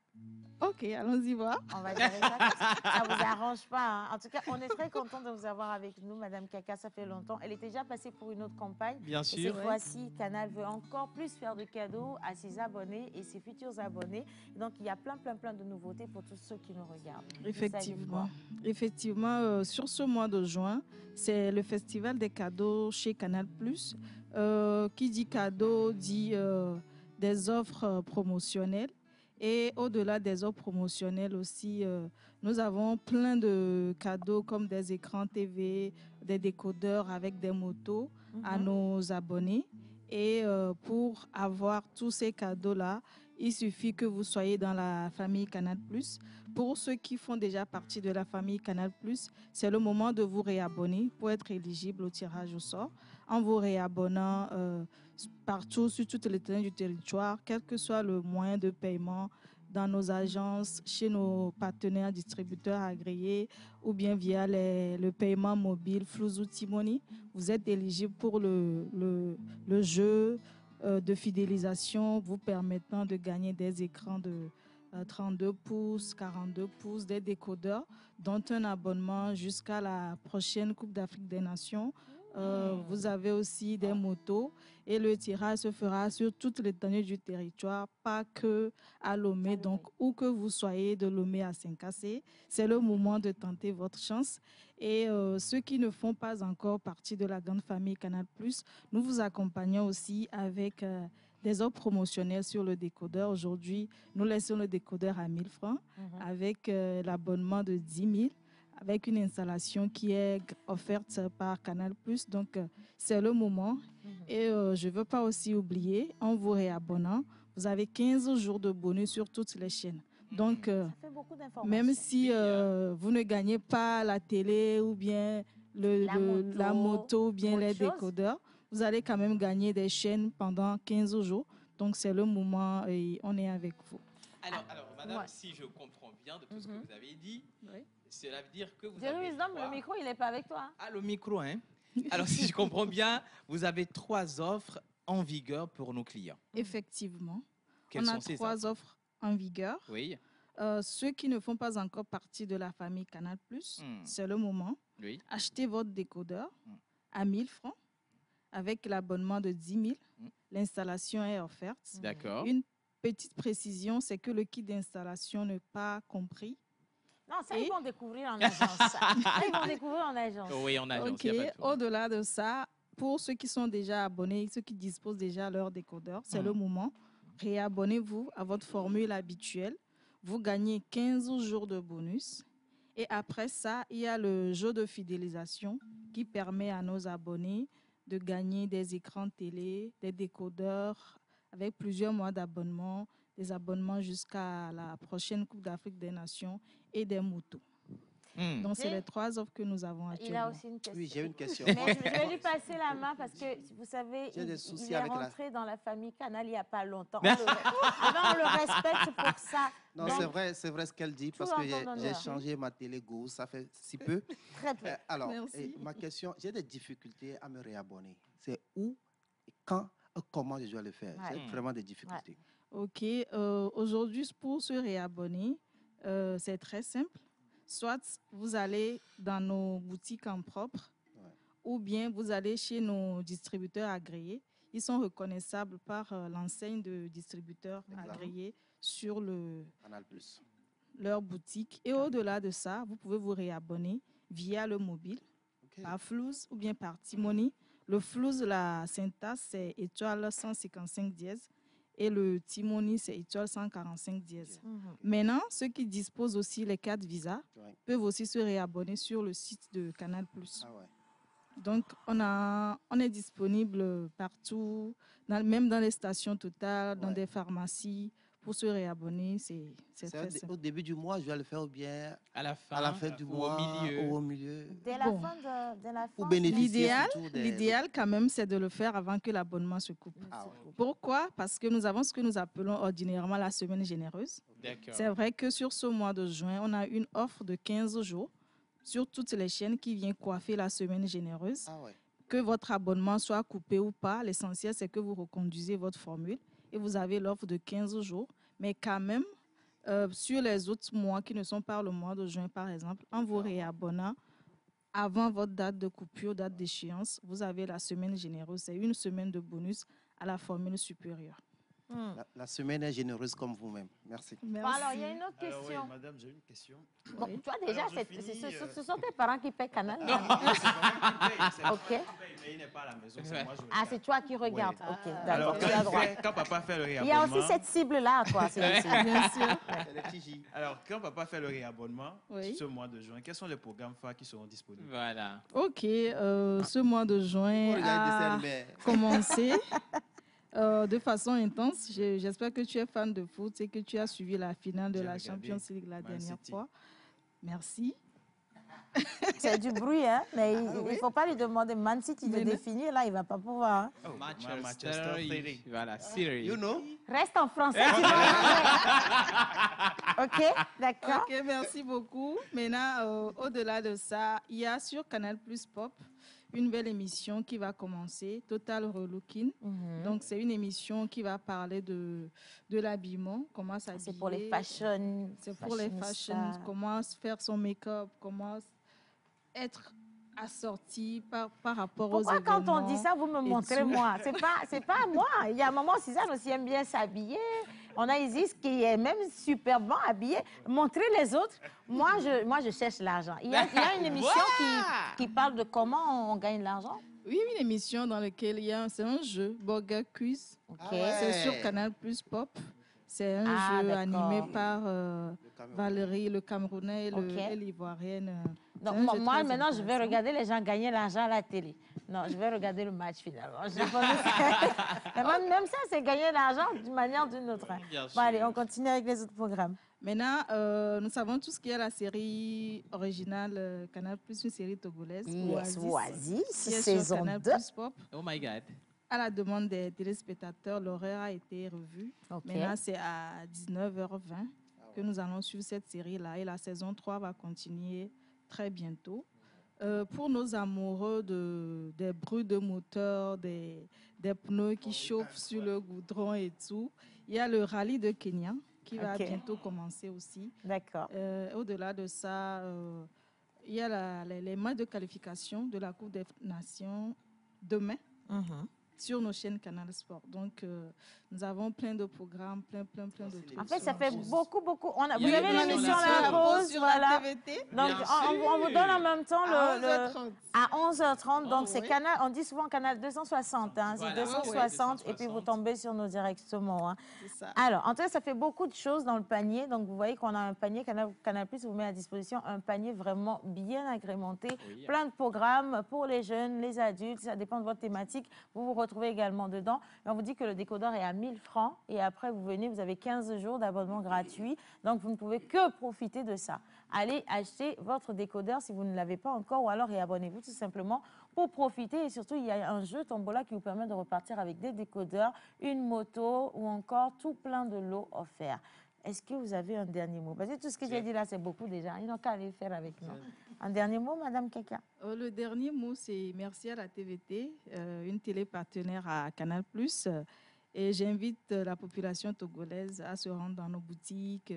Ok, allons-y voir. On va gérer ça comme ça. Ça vous arrange pas. Hein. En tout cas, on est très content de vous avoir avec nous, Madame Kaka. Ça fait longtemps. Elle était déjà passée pour une autre campagne. Bien Et sûr. cette fois-ci, Canal veut encore plus faire de cadeaux à ses abonnés et ses futurs abonnés. Donc, il y a plein de nouveautés pour tous ceux qui nous regardent. Il s'agit de Effectivement. quoi? Effectivement, sur ce mois de juin, c'est le festival des cadeaux chez Canal+. Qui dit cadeau dit des offres promotionnelles. Et au-delà des offres promotionnelles aussi, nous avons plein de cadeaux comme des écrans TV, des décodeurs avec des motos à nos abonnés. Et pour avoir tous ces cadeaux-là, il suffit que vous soyez dans la famille Canal+. Pour ceux qui font déjà partie de la famille Canal+, c'est le moment de vous réabonner pour être éligible au tirage au sort. En vous réabonnant partout sur toute l'étendue du territoire, quel que soit le moyen de paiement, dans nos agences, chez nos partenaires distributeurs agréés ou bien via le paiement mobile Fluzou Timoni, vous êtes éligible pour le jeu de fidélisation vous permettant de gagner des écrans de 32 pouces, 42 pouces, des décodeurs, dont un abonnement jusqu'à la prochaine Coupe d'Afrique des Nations. Vous avez aussi des motos et le tirage se fera sur toute l'étendue du territoire, pas que à Lomé. Donc, où que vous soyez de Lomé à Saint-Cassé, c'est le moment de tenter votre chance. Et ceux qui ne font pas encore partie de la grande famille Canal+, nous vous accompagnons aussi avec des offres promotionnelles sur le décodeur. Aujourd'hui, nous laissons le décodeur à 1 000 francs avec l'abonnement de 10 000. Avec une installation qui est offerte par Canal+. Donc, c'est le moment. Et je ne veux pas aussi oublier, en vous réabonnant, vous avez 15 jours de bonus sur toutes les chaînes. Donc, Ça fait beaucoup d'informations. même si vous ne gagnez pas la télé ou bien la moto ou bien autre les chose. décodeurs, vous allez quand même gagner des chaînes pendant 15 jours. Donc, c'est le moment et on est avec vous. Alors, madame, Ouais. si je comprends bien de tout ce que vous avez dit, Oui. cela veut dire que vous Jerry avez Wisdom, trois- le micro, il n'est pas avec toi. Hein? Ah, le micro, hein. Alors, si je comprends bien, vous avez 3 offres en vigueur pour nos clients. Effectivement. Quelles On a sont ces 3 offres en vigueur. Oui, Ceux qui ne font pas encore partie de la famille Canal+, c'est le moment. oui. Achetez votre décodeur à 1 000 francs avec l'abonnement de 10 000. L'installation est offerte. D'accord. Une petite précision, c'est que le kit d'installation n'est pas compris. Non, ça, Et- ils vont découvrir en agence. Ça, ils vont découvrir en agence. Oui, en agence, Ok. il y a pas de problème. Au-delà de ça, pour ceux qui sont déjà abonnés, ceux qui disposent déjà leur décodeur, c'est le moment. Réabonnez-vous à votre formule habituelle. Vous gagnez 15 jours de bonus. Et après ça, il y a le jeu de fidélisation qui permet à nos abonnés de gagner des écrans télé, des décodeurs avec plusieurs mois d'abonnement, des abonnements jusqu'à la prochaine Coupe d'Afrique des Nations et des motos. Donc, c'est les 3 offres que nous avons actuellement. Il a aussi une question. Oui, j'ai une question. Mais je vais lui passer la main parce que, vous savez, J'ai des il soucis est avec la- rentré dans la famille Canal il n'y a pas longtemps. On le respecte pour ça. Non, Donc, c'est vrai ce qu'elle dit, tout parce que en ton j'ai honneur. changé ma télé Go, ça fait si peu. Très peu. Alors, Merci. ma question, j'ai des difficultés à me réabonner. C'est où, quand, comment je dois le faire. Ouais. J'ai vraiment des difficultés. OK. Aujourd'hui, pour se réabonner, c'est très simple. Soit vous allez dans nos boutiques en propre, ou bien vous allez chez nos distributeurs agréés. Ils sont reconnaissables par l'enseigne de distributeurs agréés sur Canal Plus. leur boutique. Et au-delà de ça, vous pouvez vous réabonner via le mobile, par Flouze ou bien par Timoni. Le Flouze, la syntaxe, c'est étoile 155 dièse. Et le Timoni, c'est étoile 145 dièse. Maintenant, ceux qui disposent aussi les cartes Visa peuvent aussi se réabonner sur le site de Canal+. Donc, on est disponible partout, même dans les stations Total, dans des pharmacies. Pour se réabonner, c'est très simple. Au début du mois, je vais le faire ou bien à la fin du ou mois au ou au milieu. Dès la fin de la Pour fin. bénéficier surtout des... L'idéal, quand même, c'est de le faire avant que l'abonnement se coupe. Pourquoi? Parce que nous avons ce que nous appelons ordinairement la semaine généreuse. C'est vrai que sur ce mois de juin, on a une offre de 15 jours sur toutes les chaînes qui vient coiffer la semaine généreuse. Que votre abonnement soit coupé ou pas, l'essentiel, c'est que vous reconduisez votre formule et vous avez l'offre de 15 jours. Mais quand même, sur les autres mois qui ne sont pas le mois de juin, par exemple, en vous réabonnant avant votre date de coupure, date d'échéance, vous avez la semaine généreuse. C'est une semaine de bonus à la formule supérieure. La semaine est généreuse comme vous-même. Merci. Bon, alors, il y a une autre question. Alors, oui, madame, j'ai une question. Bon, toi, déjà, Alors, je finis, ce sont tes parents qui paient Canal. Non, c'est pas moi qui paye, c'est OK. papa qui paye, mais il n'est pas à la maison, c'est moi je Ah, c'est toi qui regardes. Ouais. OK, Alors, d'accord, tu as droit. quand papa fait le Il y réabonnement... a aussi cette cible-là, quoi. Bien sûr. Alors, quand papa fait le réabonnement, Oui. ce mois de juin, quels sont les programmes phares qui seront disponibles? Voilà. OK, ce mois de juin a commencé de façon intense. J'espère que tu es fan de foot et que tu as suivi la finale de la Champions League la dernière fois. Merci. C'est du bruit, hein? Mais il ne faut pas lui demander Man City de définir, là, il ne va pas pouvoir. Hein? Oh, Manchester City. Voilà, City. You know? Reste en français. Si OK, d'accord. OK, merci beaucoup. Maintenant, au-delà de ça, il y a sur Canal Plus Pop une nouvelle émission qui va commencer, Total Relooking. Donc, c'est une émission qui va parler de l'habillement, comment s'habiller. C'est pour les fashion. C'est pour les fashion, comment faire son make-up, comment être assorti par rapport aux événements. Pourquoi quand on dit ça, vous me montrez moi? C'est pas moi. Il y a un moment, Suzanne aussi aime bien s'habiller. On a Isis qui est même superbement habillée. Montrez les autres. Moi, je cherche l'argent. Il y a une émission qui parle de comment on gagne l'argent. Oui, une émission dans laquelle c'est un jeu, Burger Quiz. C'est sur Canal Plus Pop. C'est un jeu animé par Valérie, le Camerounais et l'Ivoirienne. Donc, moi, maintenant, je vais regarder les gens gagner l'argent à la télé. Non, je vais regarder le match finalement. Même ça, c'est gagner l'argent d'une manière ou d'une autre. Bon, allez, on continue avec les autres programmes. Maintenant, nous savons tout ce qui est la série originale Canal+, une série togolaise. Oasis, qui est saison sur Canal 2. Pop. Oh my God. À la demande des téléspectateurs, l'horaire a été revu. Maintenant, c'est à 19h20 que nous allons suivre cette série-là. Et la saison 3 va continuer très bientôt. Pour nos amoureux des bruits de moteur, des pneus qui chauffent sur le goudron et tout, il y a le rallye de Kenya qui va bientôt commencer aussi. D'accord. Au-delà de ça, il y a les matchs de qualification de la Coupe des Nations demain. Sur nos chaînes Canal Sport. Donc, nous avons plein de programmes, plein de trucs. En fait, ça fait beaucoup. Vous avez Oui, l'émission à la pause, sur voilà. la TVT. Donc, on vous donne en même temps à 11h30. Donc, c'est Canal, on dit souvent Canal 260. Hein, c'est 260 et puis vous tombez sur nos directement. Hein. Alors, en tout cas, ça fait beaucoup de choses dans le panier. Donc, vous voyez qu'on a un panier Canal Plus vous met à disposition un panier vraiment bien agrémenté. Plein de programmes pour les jeunes, les adultes. Ça dépend de votre thématique. Vous vous retrouver également dedans. Et on vous dit que le décodeur est à 1000 francs. Et après, vous venez, vous avez 15 jours d'abonnement gratuit. Donc, vous ne pouvez que profiter de ça. Allez acheter votre décodeur si vous ne l'avez pas encore ou alors réabonnez-vous tout simplement pour profiter. Et surtout, il y a un jeu Tombola qui vous permet de repartir avec des décodeurs, une moto ou encore tout plein de lots offerts. Est-ce que vous avez un dernier mot? Parce que tout ce que j'ai dit là, c'est beaucoup déjà. Ils n'ont qu'à aller faire avec nous. Un dernier mot, Madame Keka? Le dernier mot, c'est merci à la TVT, une télé partenaire à Canal+. Et j'invite la population togolaise à se rendre dans nos boutiques,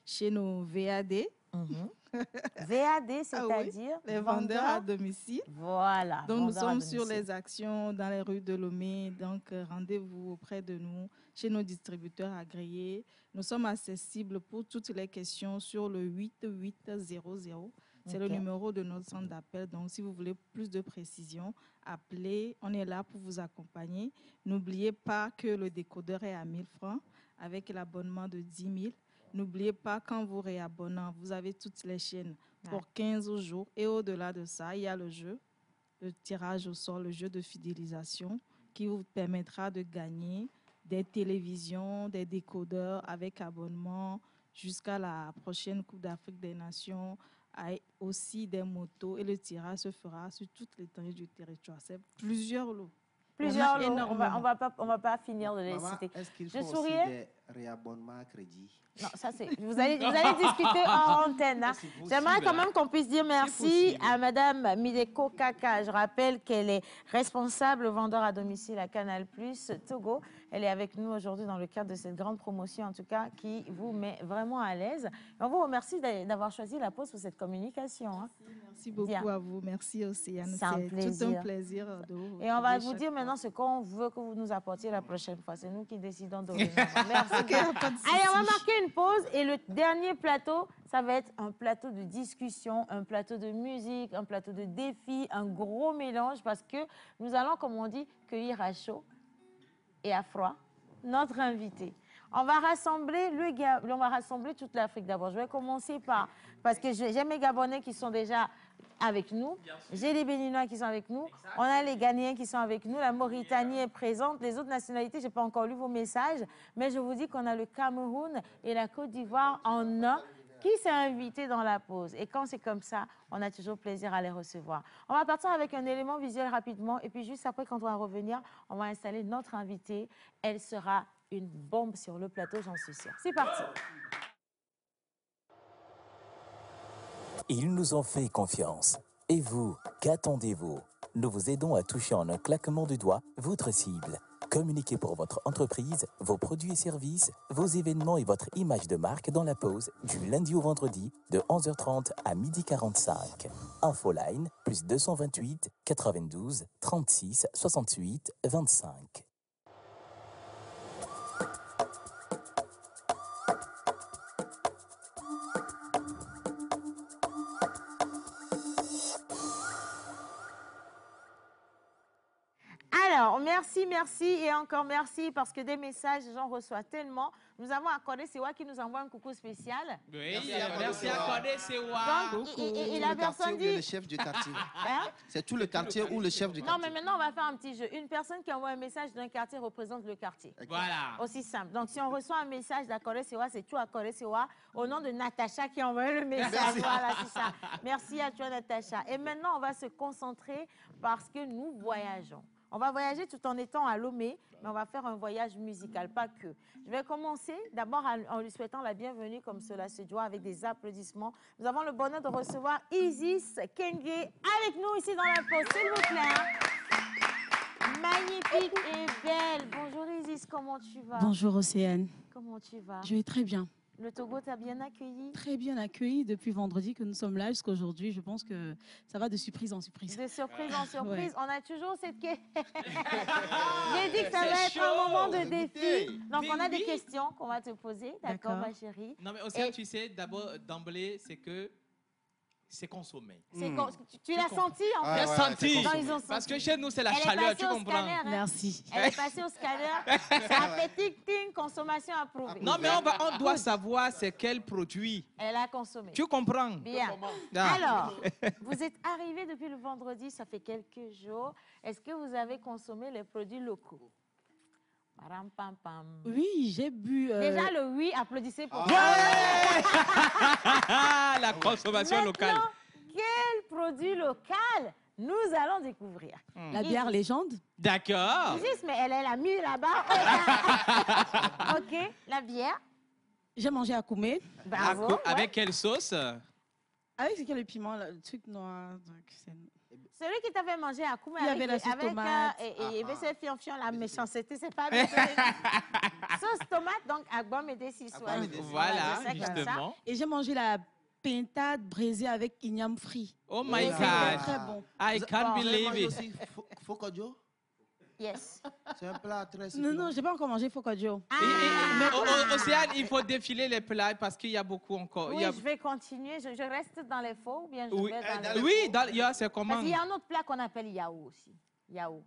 chez nos VAD. VAD, c'est-à-dire les vendeurs à domicile. Voilà. Donc, nous sommes sur les actions dans les rues de Lomé. Donc, rendez-vous auprès de nous, chez nos distributeurs agréés. Nous sommes accessibles pour toutes les questions sur le 8800. C'est le numéro de notre centre d'appel. Donc, si vous voulez plus de précision, appelez. On est là pour vous accompagner. N'oubliez pas que le décodeur est à 1000 francs avec l'abonnement de 10 000. N'oubliez pas, quand vous réabonnez, vous avez toutes les chaînes pour 15 jours. Et au-delà de ça, il y a le jeu, le tirage au sort, le jeu de fidélisation qui vous permettra de gagner des télévisions, des décodeurs avec abonnement jusqu'à la prochaine Coupe d'Afrique des Nations, aussi des motos. Et le tirage se fera sur toute l'étendue du territoire. C'est plusieurs lots. Plusieurs lots. On va pas finir de les citer. Est-ce qu'il faut aussi des réabonnements à crédit? Non, ça c'est. Vous allez discuter en antenne. Hein. J'aimerais quand même qu'on puisse dire merci à Madame Mideko Kaka. Je rappelle qu'elle est responsable vendeur à domicile à Canal+ Togo. Elle est avec nous aujourd'hui dans le cadre de cette grande promotion, en tout cas, qui vous met vraiment à l'aise. Et on vous remercie d'avoir choisi la pause pour cette communication. Hein. Merci beaucoup à vous. Merci Océane. C'est tout un plaisir de vous. Et on va vous dire maintenant ce qu'on veut que vous nous apportiez la prochaine fois. C'est nous qui décidons de Merci. Allez, on va marquer une pause et le dernier plateau, ça va être un plateau de discussion, un plateau de musique, un plateau de défis, un gros mélange parce que nous allons, comme on dit, cueillir à chaud et à froid notre invité. On va rassembler toute l'Afrique d'abord. Je vais commencer parce que j'ai mes Gabonais qui sont déjà avec nous. J'ai les Béninois qui sont avec nous. On a les Ghanéens qui sont avec nous. La Mauritanie est présente. Les autres nationalités, je n'ai pas encore lu vos messages, mais je vous dis qu'on a le Cameroun et la Côte d'Ivoire en un qui s'est invité dans la pause. Et quand c'est comme ça, on a toujours plaisir à les recevoir. On va partir avec un élément visuel rapidement. Et puis juste après, quand on va revenir, on va installer notre invitée. Elle sera une bombe sur le plateau, j'en suis sûre. C'est parti. Ils nous ont fait confiance. Et vous, qu'attendez-vous? Nous vous aidons à toucher en un claquement de doigts votre cible. Communiquez pour votre entreprise, vos produits et services, vos événements et votre image de marque dans la pause du lundi au vendredi de 11h30 à 12h45. Infoline plus 228 92 36 68 25. Alors, merci et encore merci parce que des messages, j'en reçois tellement. Nous avons Akode Sewa qui nous envoie un coucou spécial. Oui, merci Akode Sewa. Et la personne dit... le chef du quartier. Hein? C'est tout le quartier ou le chef du quartier? Non, mais maintenant, on va faire un petit jeu. Une personne qui envoie un message d'un quartier représente le quartier. Voilà. Aussi simple. Donc, si on reçoit un message d'Akode Sewa, c'est tout Akode Sewa au nom de Natacha qui envoie le message. Merci. Voilà, c'est ça. Merci à toi, Natacha. Et maintenant, on va se concentrer parce que nous voyageons. On va voyager tout en étant à Lomé, mais on va faire un voyage musical, pas que. Je vais commencer d'abord en lui souhaitant la bienvenue, comme cela se doit, avec des applaudissements. Nous avons le bonheur de recevoir Isis Kenge avec nous ici dans la pause, s'il vous plaît. Magnifique et belle. Bonjour Isis, comment tu vas? Bonjour Océane. Comment tu vas? Je vais très bien. Le Togo t'a bien accueilli? Très bien accueilli depuis vendredi que nous sommes là jusqu'à aujourd'hui. Je pense que ça va de surprise en surprise. De surprise en surprise. Ouais. On a toujours cette question. J'ai dit que ça va être un moment de défi. Donc, on a des questions qu'on va te poser. D'accord, ma chérie? Non, mais aussi, tu sais, d'abord, d'emblée, c'est que c'est consommé. Tu l'as senti en fait? J'ai senti. Non, ils ont senti. Parce que chez nous, c'est la Elle est chaleur, passée tu au comprends? scanner, hein. Merci. Elle est passée au scanner. Ça a fait tic-ting, consommation approuvée. Non, mais on doit savoir c'est quel produit. Elle a consommé. Tu comprends? Bien. Ah. Alors, vous êtes arrivé depuis le vendredi, ça fait quelques jours. Est-ce que vous avez consommé les produits locaux? Param, pam, pam. Oui, j'ai bu. Déjà, le oui, applaudissez pour La consommation locale. Maintenant, quel produit local nous allons découvrir? La bière légende. D'accord. Juste, mais elle a mis là-bas. OK, la bière. J'ai mangé à Koumé. Bravo. Avec quelle sauce? Avec le piment, là, le truc noir. Donc celui qui t'avait mangé à Koumé il y avec, avait la sauce tomate. et ce fion-fion, la méchanceté, c'est pas bien. Sauce tomate, donc Agbom et des Sissois. Voilà, justement. Et j'ai mangé la pintade braisée avec igname frit. Oh my God. Très bon. I can't believe it. Fokodio? Yes. C'est un plat très Non, non, je n'ai pas encore mangé fokodio. Océane, il faut défiler les plats parce qu'il y a beaucoup encore. Oui, je vais continuer. Je reste dans les faux ou bien je Oui, vais dans les oui, faux? c'est comment? Parce qu'il y a un autre plat qu'on appelle yao aussi. Yao.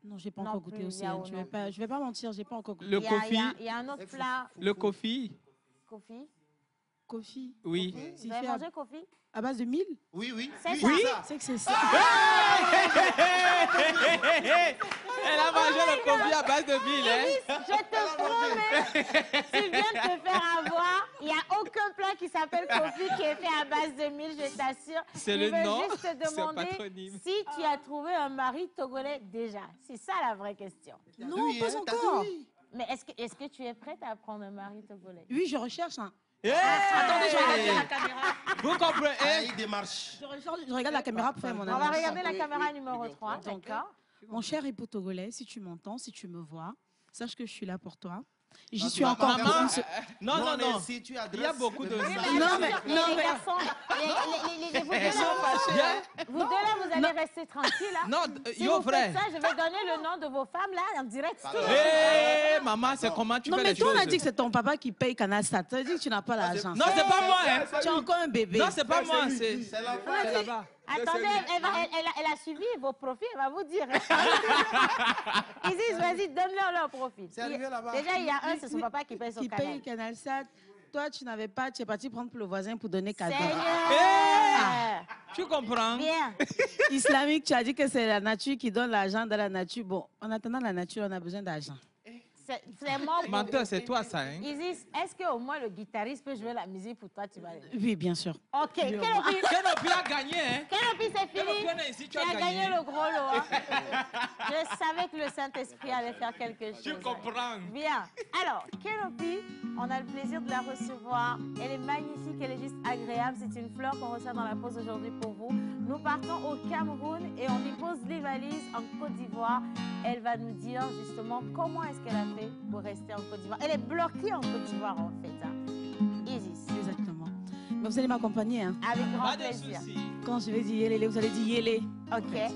Non, je n'ai pas Non encore goûté plus, aussi. yao Je non ne vais pas mentir, je n'ai pas encore goûté. Le coffee. Il y a un autre plat. Le coffee. Coffee. Coffee. Oui. Vous avez mangé coffee? À base de mil? Oui, oui. C'est ça. Oui. C'est que c'est ça. Elle a mangé le coffee à base de mil, hein? Je te promets, tu viens de te faire avoir. Il n'y a aucun plat qui s'appelle coffee qui est fait à base de mil, je t'assure. C'est Je le veux nom, juste te c'est un demander patronyme. si tu as trouvé un mari togolais déjà. C'est ça la vraie question. Non, pas encore. Mais est-ce que tu es prête à prendre un mari togolais? Oui, je recherche. Hein. Attendez, je regarde la caméra. Vous comprenez? Il démarche. Je regarde la caméra pour faire mon On va analyse. regarder la caméra numéro 3, d'accord? Mon cher époux togolais, si tu m'entends, si tu me vois, sache que je suis là pour toi. J'y Non, suis tu vas encore pas pour faire une ça. Non. Si tu Il y a adresses beaucoup de... le message- Les garçons, vous deux là, vous allez rester tranquille. Là. Non, Si yo vous frère. faites ça, je vais donner le nom de vos femmes là en direct. Hé, maman, c'est comment tu Non, fais mais les toi, choses? on a dit que c'est ton papa qui paye Canal Sat. Ça veut dire que tu n'as pas l'argent. Non, c'est pas moi, hein. Tu es encore un bébé. Non, c'est pas moi, c'est l'enfant. là-bas. Attendez, elle a suivi vos profils, elle va vous dire. Isis, vas-y, donne-leur leur profil. C'est arrivé là-bas. Déjà, il y a un, c'est son papa qui paye son Qui canal. paye Canal Sat. Toi, tu n'avais pas, tu es parti prendre pour le voisin pour donner cadeau. Seigneur! Tu comprends? Bien. Islamique, tu as dit que c'est la nature qui donne l'argent dans la nature. Bon, en attendant la nature, on a besoin d'argent. C'est mort. Menteur, c'est toi ça, hein? Isis, est-ce qu'au moins le guitariste peut jouer la musique pour toi, tu vas aller? Oui, bien sûr. Ok, Kelopi a gagné, hein? Kelopi, c'est fini. Kelopi, on est ici, Tu as gagné le gros lot. Hein? Je savais que le Saint-Esprit allait faire quelque chose. Tu comprends? Bien. Alors, Kelopi, on a le plaisir de la recevoir. Elle est magnifique, elle est juste agréable. C'est une fleur qu'on reçoit dans la pause aujourd'hui pour vous. Nous partons au Cameroun et on lui pose les valises en Côte d'Ivoire. Elle va nous dire justement comment est-ce qu'elle a fait pour rester en Côte d'Ivoire. Elle est bloquée en Côte d'Ivoire en fait. Hein. Isis. Exactement. Mais vous allez m'accompagner. Hein. Avec grand Pas de plaisir. soucis. Quand je vais dire yélé, vous allez dire yélé. Ok.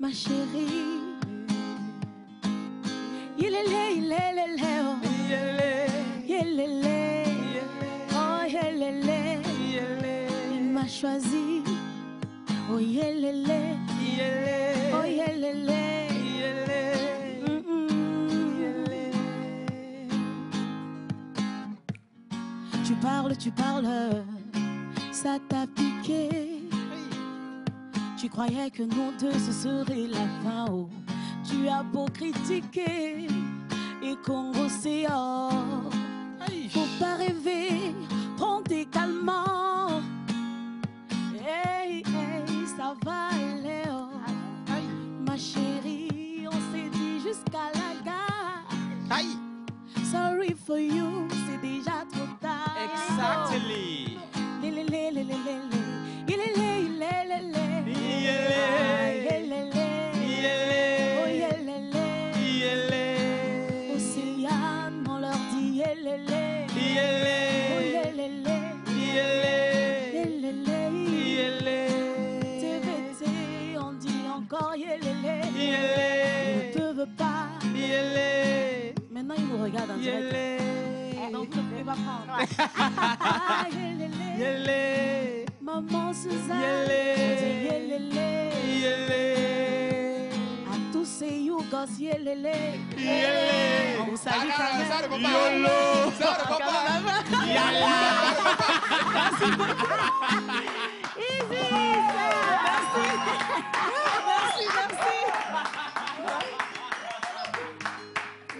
Ma chérie, il m'a choisi. Oh yélélé, oh yélélé, tu parles, ça t'a piqué. Tu croyais que nous deux ce serait la fin, oh. Tu as beau critiquer et Congo c'est or. Faut pas rêver, prends tes calmants. Hey, hey, ça va aller, oh. Ma chérie, on s'est dit jusqu'à la gare. Sorry for you, c'est déjà trop tard. Exactly. direct. Donc, il va prendre. Maman Suzanne. À tous ces yougos, yélélé. On vous salue quand même. Ça ne peut pas. YOLO. Ça ne peut pas. Yalla. Merci beaucoup. Easy. Merci.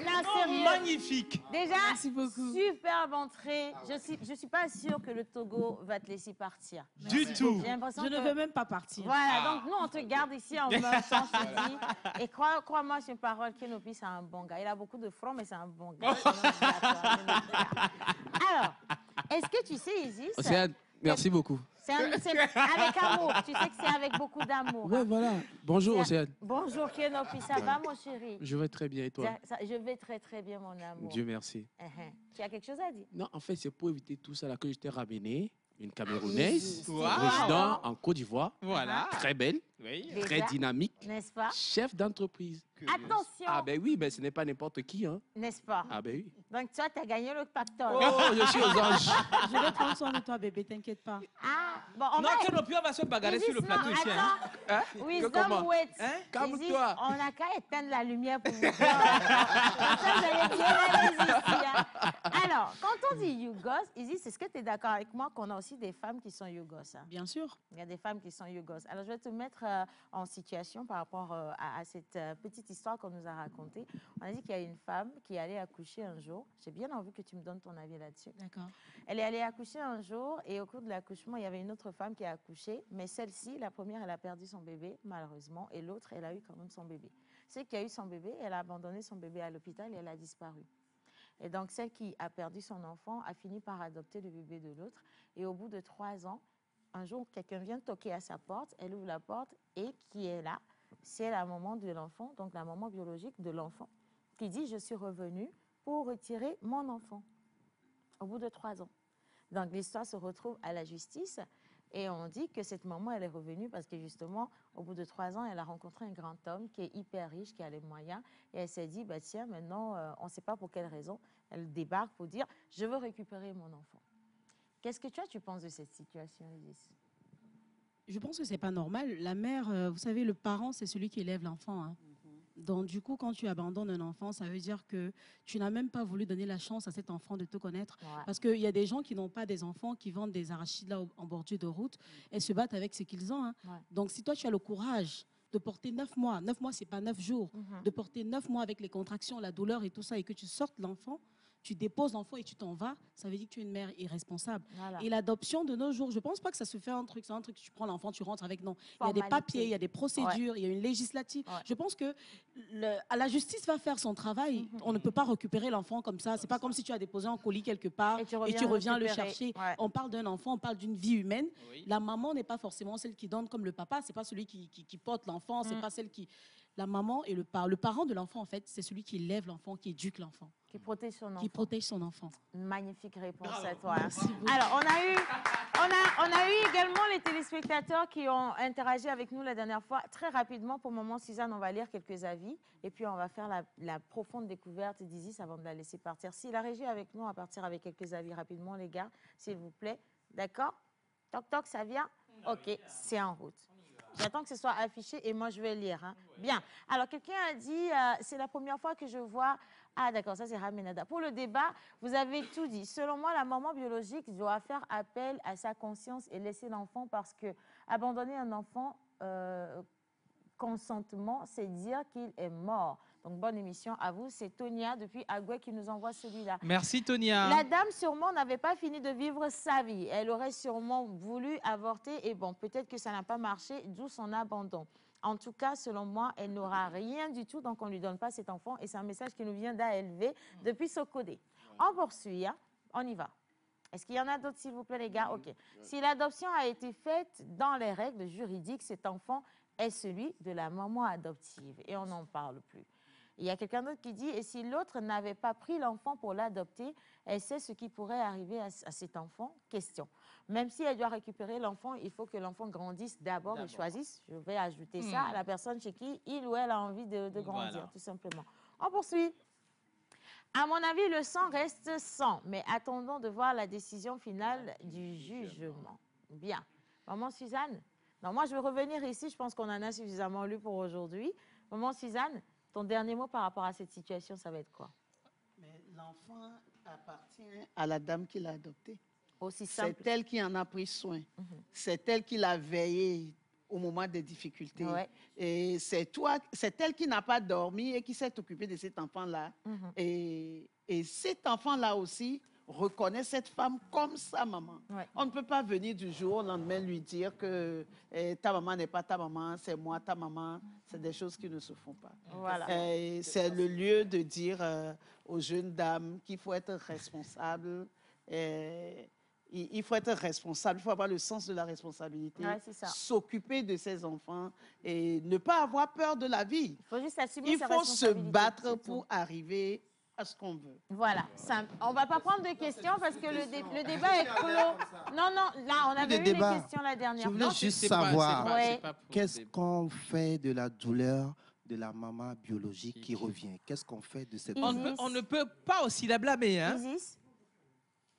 Là, sérieux. Magnifique. Déjà, Merci beaucoup. superbe entrée. Je suis pas sûre que le Togo va te laisser partir. Du tout. J'ai l'impression Je ne que- veux même pas partir. Voilà, donc nous, on te garde ici en même temps, je te dis. Et crois-moi sur parole, Kenopi, c'est un bon gars. Il a beaucoup de front, mais c'est un bon gars. Alors, est-ce que tu sais, Isis... Océane, merci beaucoup. C'est avec amour. Tu sais que c'est avec beaucoup d'amour. Ouais, voilà. Bonjour, C'est- Océane. Bonjour, Kenopi. Ça va, mon chéri? Je vais très bien et toi? Je vais très, très bien, mon amour. Dieu merci. Tu as quelque chose à dire? Non, en fait, c'est pour éviter tout ça là que je t'ai ramené une Camerounaise, Wow. résident en Côte d'Ivoire. Voilà. Très belle, Oui. très dynamique, N'est-ce pas? chef d'entreprise. Attention! Ah ben oui, ben ce n'est pas n'importe qui, hein. N'est-ce pas? Ah ben oui. Donc, toi, tu as gagné le pactole. Oh, je suis aux anges. Je vais prendre soin de toi, bébé, t'inquiète pas. Ah, bon, on Non, va... Kenopi, on va se bagarrer Isis, sur le plateau non, ici. Hein. attends. Hein? Wisdom Comment? wait. Hein? Isis, Calme-toi. on n'a qu'à éteindre la lumière pour vous voir. Comme ça, vous allez bien aller ici. Hein. Alors, quand on dit Yougos, Isis, est-ce que tu es d'accord avec moi qu'on a aussi des femmes qui sont Yougos? Hein? Bien sûr. Il y a des femmes qui sont Yougos. Alors, je vais te mettre en situation par rapport à cette petite histoire qu'on nous a racontée. On a dit qu'il y a une femme qui allait accoucher un jour. J'ai bien envie que tu me donnes ton avis là-dessus. D'accord. Elle est allée accoucher un jour et au cours de l'accouchement, il y avait une autre femme qui a accouché. Mais celle-ci, la première, elle a perdu son bébé, malheureusement, et l'autre, elle a eu quand même son bébé. Celle qui a eu son bébé, elle a abandonné son bébé à l'hôpital et elle a disparu. Et donc, celle qui a perdu son enfant a fini par adopter le bébé de l'autre. Et au bout de 3 ans, un jour, quelqu'un vient toquer à sa porte, elle ouvre la porte et qui est là? C'est la maman de l'enfant, donc la maman biologique de l'enfant, qui dit « Je suis revenue pour retirer mon enfant » au bout de 3 ans. Donc, l'histoire se retrouve à la justice et on dit que cette maman, elle est revenue parce que justement, au bout de 3 ans, elle a rencontré un grand homme qui est hyper riche, qui a les moyens et elle s'est dit, bah, tiens, maintenant, on ne sait pas pour quelle raison, elle débarque pour dire, je veux récupérer mon enfant. Qu'est-ce que tu penses de cette situation, Isis? Je pense que ce n'est pas normal. La mère, vous savez, le parent, c'est celui qui élève l'enfant. Hein. Donc, du coup, quand tu abandonnes un enfant, ça veut dire que tu n'as même pas voulu donner la chance à cet enfant de te connaître. Ouais. Parce qu'il y a des gens qui n'ont pas des enfants, qui vendent des arachides là en bordure de route et se battent avec ce qu'ils ont. Hein. Ouais. Donc, si toi, tu as le courage de porter 9 mois, 9 mois, ce n'est pas 9 jours, de porter 9 mois avec les contractions, la douleur et tout ça, et que tu sortes l'enfant, tu déposes l'enfant et tu t'en vas, ça veut dire que tu es une mère irresponsable. Voilà. Et l'adoption de nos jours, je ne pense pas que ça se fait un truc, c'est un truc, tu prends l'enfant, tu rentres avec, non. Il y a des Formalité. papiers, il y a des procédures, il y a une législative. Ouais. Je pense que la justice va faire son travail. On ne peut pas récupérer l'enfant comme ça. Ce n'est pas comme si tu as déposé un colis quelque part et tu reviens le récupérer. chercher. Ouais. On parle d'un enfant, on parle d'une vie humaine. Oui. La maman n'est pas forcément celle qui donne comme le papa, ce n'est pas celui qui porte l'enfant, c'est pas celle qui... La maman et le parent de l'enfant, en fait, c'est celui qui élève l'enfant, qui éduque l'enfant. Qui protège son enfant. Qui protège son enfant. Magnifique réponse à toi. Merci beaucoup. Alors, on a eu également les téléspectateurs qui ont interagi avec nous la dernière fois. Très rapidement, pour maman Suzanne, on va lire quelques avis et puis on va faire la profonde découverte d'Isis avant de la laisser partir. Si la régie est avec nous, on va partir avec quelques avis rapidement, les gars, s'il vous plaît. D'accord? Toc, toc, ça vient? OK, c'est en route. J'attends que ce soit affiché et moi, je vais lire. Hein. Bien. Alors, quelqu'un a dit, c'est la première fois que je vois... Ah, d'accord, ça, c'est Ramenada. Pour le débat, vous avez tout dit. Selon moi, la maman biologique doit faire appel à sa conscience et laisser l'enfant parce que abandonner un enfant consentement, c'est dire qu'il est mort. Donc, bonne émission à vous. C'est Tonia depuis Agoué qui nous envoie celui-là. Merci, Tonia. La dame, sûrement, n'avait pas fini de vivre sa vie. Elle aurait sûrement voulu avorter et bon, peut-être que ça n'a pas marché, d'où son abandon. En tout cas, selon moi, elle n'aura rien du tout, donc on ne lui donne pas cet enfant. Et c'est un message qui nous vient d'ALV depuis Socodé. On poursuit, hein? On y va. Est-ce qu'il y en a d'autres, s'il vous plaît, les gars? OK. Si l'adoption a été faite dans les règles juridiques, cet enfant est celui de la maman adoptive. Et on n'en parle plus. Il y a quelqu'un d'autre qui dit, et si l'autre n'avait pas pris l'enfant pour l'adopter, elle sait ce qui pourrait arriver à cet enfant? Question. Même si elle doit récupérer l'enfant, il faut que l'enfant grandisse d'abord et choisisse, je vais ajouter ça, à la personne chez qui il ou elle a envie de grandir, tout simplement. On poursuit. À mon avis, le sang reste sang, mais attendons de voir la décision finale du jugement. Bien. Maman Suzanne? Non, moi, je vais revenir ici. Je pense qu'on en a suffisamment lu pour aujourd'hui. Maman Suzanne, ton dernier mot par rapport à cette situation, ça va être quoi? Mais l'enfant appartient à la dame qui l'a adopté. Aussi simple. C'est elle qui en a pris soin. C'est elle qui l'a veillé au moment des difficultés. Ouais. Et c'est elle qui n'a pas dormi et qui s'est occupée de cet enfant-là. Et cet enfant-là aussi reconnaît cette femme comme sa maman. Ouais. On ne peut pas venir du jour au lendemain lui dire que ta maman n'est pas ta maman, c'est moi ta maman. C'est des choses qui ne se font pas. Voilà. C'est le lieu de dire aux jeunes dames qu'il faut être responsable. Il faut être responsable, il faut avoir le sens de la responsabilité, Ouais, c'est ça. s'occuper de ses enfants et ne pas avoir peur de la vie. Il faut juste assumer Il sa faut se responsabilité, battre c'est pour tout. arriver à ce qu'on veut. Voilà, simple. On ne va pas prendre de questions parce que le débat est clos. Non, non, là, on avait eu des questions la dernière Je fois. voulais juste savoir, Ouais. qu'est-ce qu'on fait de la douleur de la maman biologique qui revient? Qu'est-ce qu'on fait de cette douleur? On ne peut pas aussi la blâmer. Hein?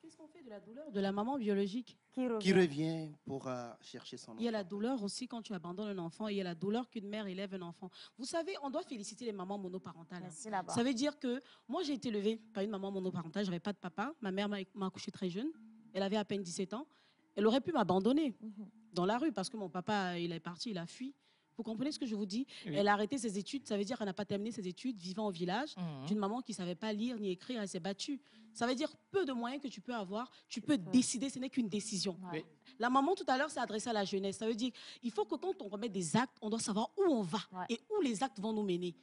Qu'est-ce qu'on fait de la douleur de la maman biologique Qui revient pour chercher son Il y a enfant? la douleur aussi quand tu abandonnes un enfant. Il y a la douleur qu'une mère élève un enfant. Vous savez, on doit féliciter les mamans monoparentales. là-bas. Ça veut dire que moi, j'ai été élevée par une maman monoparentale. Je n'avais pas de papa. Ma mère m'a accouchée très jeune. Elle avait à peine 17 ans. Elle aurait pu m'abandonner dans la rue parce que mon papa, il est parti, il a fui. Vous comprenez ce que je vous dis? Oui. Elle a arrêté ses études. Ça veut dire qu'elle n'a pas terminé ses études vivant au village d'une maman qui ne savait pas lire ni écrire. Elle s'est battue. Ça veut dire peu de moyens que tu peux avoir. Tu peux décider. Ce n'est qu'une décision. Oui. La maman, tout à l'heure, s'est adressée à la jeunesse. Ça veut dire il faut que quand on remet des actes, on doit savoir où on va et où les actes vont nous mener.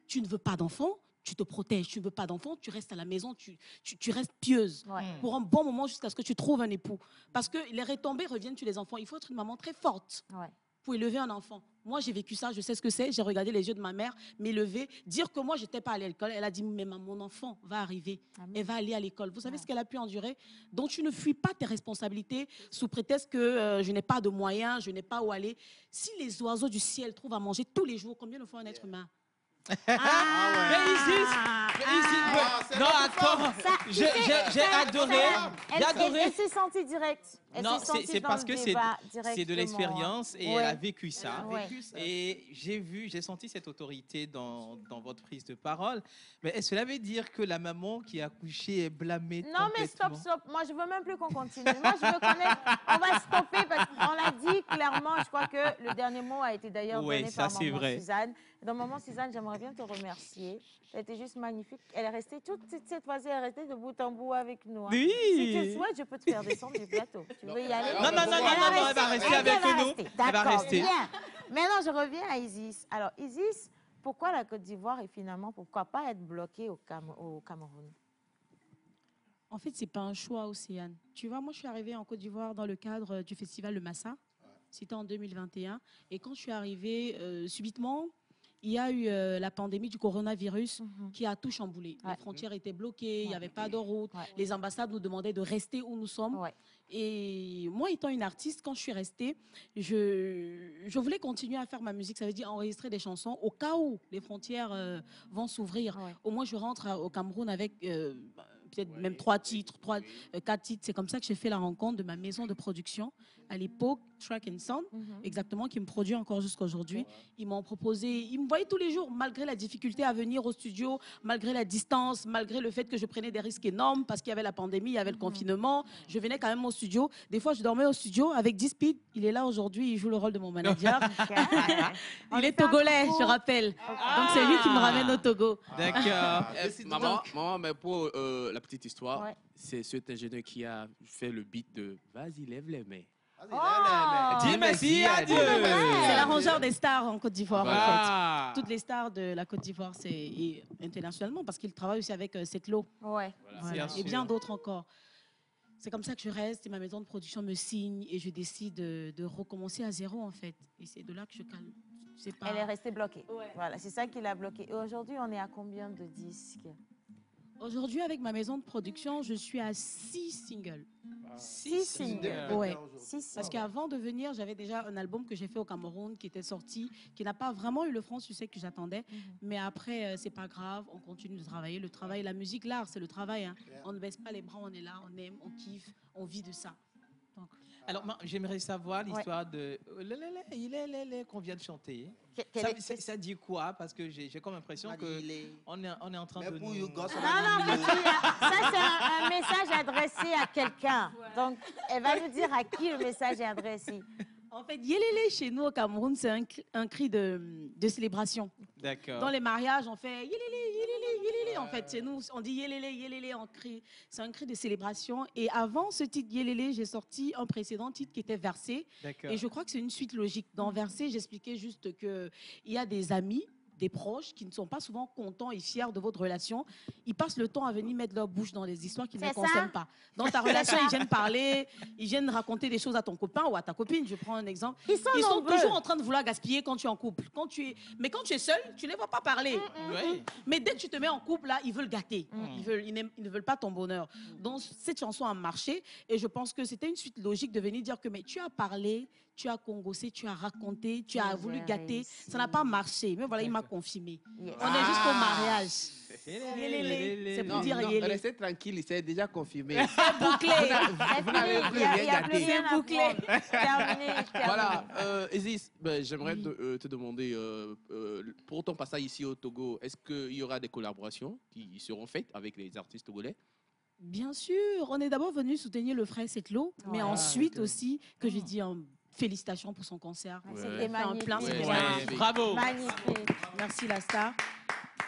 Tu ne veux pas d'enfant, tu te protèges. Tu ne veux pas d'enfant, tu restes à la maison, tu restes pieuse pour un bon moment jusqu'à ce que tu trouves un époux. Parce que les retombées reviennent sur les enfants. Il faut être une maman très forte pour élever un enfant. Moi, j'ai vécu ça, je sais ce que c'est. J'ai regardé les yeux de ma mère m'élever, dire que moi, je n'étais pas allée à l'école. Elle a dit, mais mon enfant va arriver. Elle va aller à l'école. Vous savez ce qu'elle a pu endurer? Donc, tu ne fuis pas tes responsabilités sous prétexte que je n'ai pas de moyens, je n'ai pas où aller. Si les oiseaux du ciel trouvent à manger tous les jours, combien de fois un être humain? Mais Isis, non, attends, j'ai adoré. J'ai adoré. Elle s'est sentie directe. Elle Non, s'est sentie c'est dans parce le que débat c'est de directement. l'expérience et Ouais. elle a vécu ça. Ouais. Et j'ai senti cette autorité dans votre prise de parole. Mais est-ce que cela veut dire que la maman qui a accouché est blâmée Non, mais complètement? stop. Moi, je veux même plus qu'on continue. Moi, je veux connaître. On va stopper parce qu'on l'a dit clairement. Je crois que le dernier mot a été d'ailleurs Oui, donné ça, par c'est Maman vrai. Suzanne. Donc, Maman Suzanne, j'aimerais bien te remercier. Elle était juste magnifique. Elle est restée toute cette fois-ci, elle est restée de bout en bout avec nous. Hein. Oui. Si tu le souhaites, je peux te faire descendre du plateau. Tu veux y aller? Non, elle va rester avec nous. Elle va D'accord, rester. bien. Maintenant, je reviens à Isis. Alors, Isis, pourquoi la Côte d'Ivoire et finalement, pourquoi pas être bloquée au Cameroun? En fait, ce n'est pas un choix, Océane. Tu vois, moi, je suis arrivée en Côte d'Ivoire dans le cadre du festival Le Massa. C'était en 2021. Et quand je suis arrivée, subitement, il y a eu la pandémie du coronavirus qui a tout chamboulé. Les frontières étaient bloquées, il n'y avait pas de route. Les ambassades nous demandaient de rester où nous sommes. Et moi, étant une artiste, quand je suis restée, je voulais continuer à faire ma musique. Ça veut dire enregistrer des chansons au cas où les frontières vont s'ouvrir. Au moins, je rentre au Cameroun avec peut-être même 3 titres, 4 titres. C'est comme ça que j'ai fait la rencontre de ma maison de production à l'époque, Track and Sound, exactement, qui me produit encore jusqu'à aujourd'hui. Ils m'ont proposé, ils me voyaient tous les jours, malgré la difficulté à venir au studio, malgré la distance, malgré le fait que je prenais des risques énormes parce qu'il y avait la pandémie, il y avait le confinement. Je venais quand même au studio. Des fois, je dormais au studio avec D-Speed. Il est là aujourd'hui, il joue le rôle de mon manager. Il est togolais, je rappelle. Donc, c'est lui qui me ramène au Togo. D'accord. Maman, mais pour la petite histoire, c'est cet ingénieur qui a fait le beat de Vas-y, lève les mains. Dis merci à Dieu. C'est l'arrangeur des stars en Côte d'Ivoire, Voilà. en fait. Toutes les stars de la Côte d'Ivoire, et internationalement, parce qu'il travaille aussi avec Setlo. Ouais. Voilà. Bien Et bien sûr. d'autres encore. C'est comme ça que je reste et ma maison de production me signe et je décide de recommencer à zéro, en fait. Et c'est de là que je calme. C'est pas... Elle est restée bloquée. Voilà, c'est ça qui l'a bloquée. Et aujourd'hui, on est à combien de disques? Aujourd'hui, avec ma maison de production, je suis à 6 singles. 6 singles. Ouais. 6 singles. Parce qu'avant de venir, j'avais déjà un album que j'ai fait au Cameroun qui était sorti, qui n'a pas vraiment eu le franc succès que j'attendais. Mais après, c'est pas grave, on continue de travailler. Le travail, la musique, l'art, c'est le travail. Hein. On ne baisse pas les bras, on est là, on aime, on kiffe, on vit de ça. Donc, Alors, moi, j'aimerais savoir l'histoire de qu'on vient de chanter. Ça dit quoi? Parce que j'ai comme l'impression qu'on est en train de... Non, ça c'est un message adressé à quelqu'un. Donc, elle va nous dire à qui le message est adressé. En fait, yélélé chez nous au Cameroun, c'est un cri de célébration. D'accord. Dans les mariages, on fait yélélé, yélélé, yélélé. En fait, chez nous, on dit yélélé, yélélé, on crie. C'est un cri de célébration. Et avant ce titre yélélé, j'ai sorti un précédent titre qui était Versé. Et je crois que c'est une suite logique. Dans Versé, j'expliquais juste qu'il y a des amis, des proches qui ne sont pas souvent contents et fiers de votre relation. Ils passent le temps à venir mettre leur bouche dans des histoires qui ne concernent pas. Dans ta relation, ils viennent parler, ils viennent raconter des choses à ton copain ou à ta copine. Je prends un exemple. Ils sont toujours en train de vouloir gaspiller quand tu es en couple. Mais quand tu es seul, tu ne les vois pas parler. Mais dès que tu te mets en couple, là, ils veulent gâter. Ils ne veulent pas ton bonheur. Donc, cette chanson a marché et je pense que c'était une suite logique de venir dire que mais tu as parlé, tu as congossé, tu as raconté, tu as voulu gâter. Ça n'a pas marché. Mais voilà, il m'a confirmé. On est jusqu'au mariage. C'est pour dire yélé. Restez tranquille, c'est déjà confirmé. C'est bouclé. Vous n'avez plus rien gâté. C'est bouclé. Voilà, Isis, j'aimerais te demander, pour ton passage ici au Togo, est-ce qu'il y aura des collaborations qui seront faites avec les artistes togolais? Bien sûr, on est d'abord venu soutenir le frère Setlo, mais ensuite aussi, que j'ai dit félicitations pour son concert. C'était magnifique. Bravo. Magnifique. Merci la star.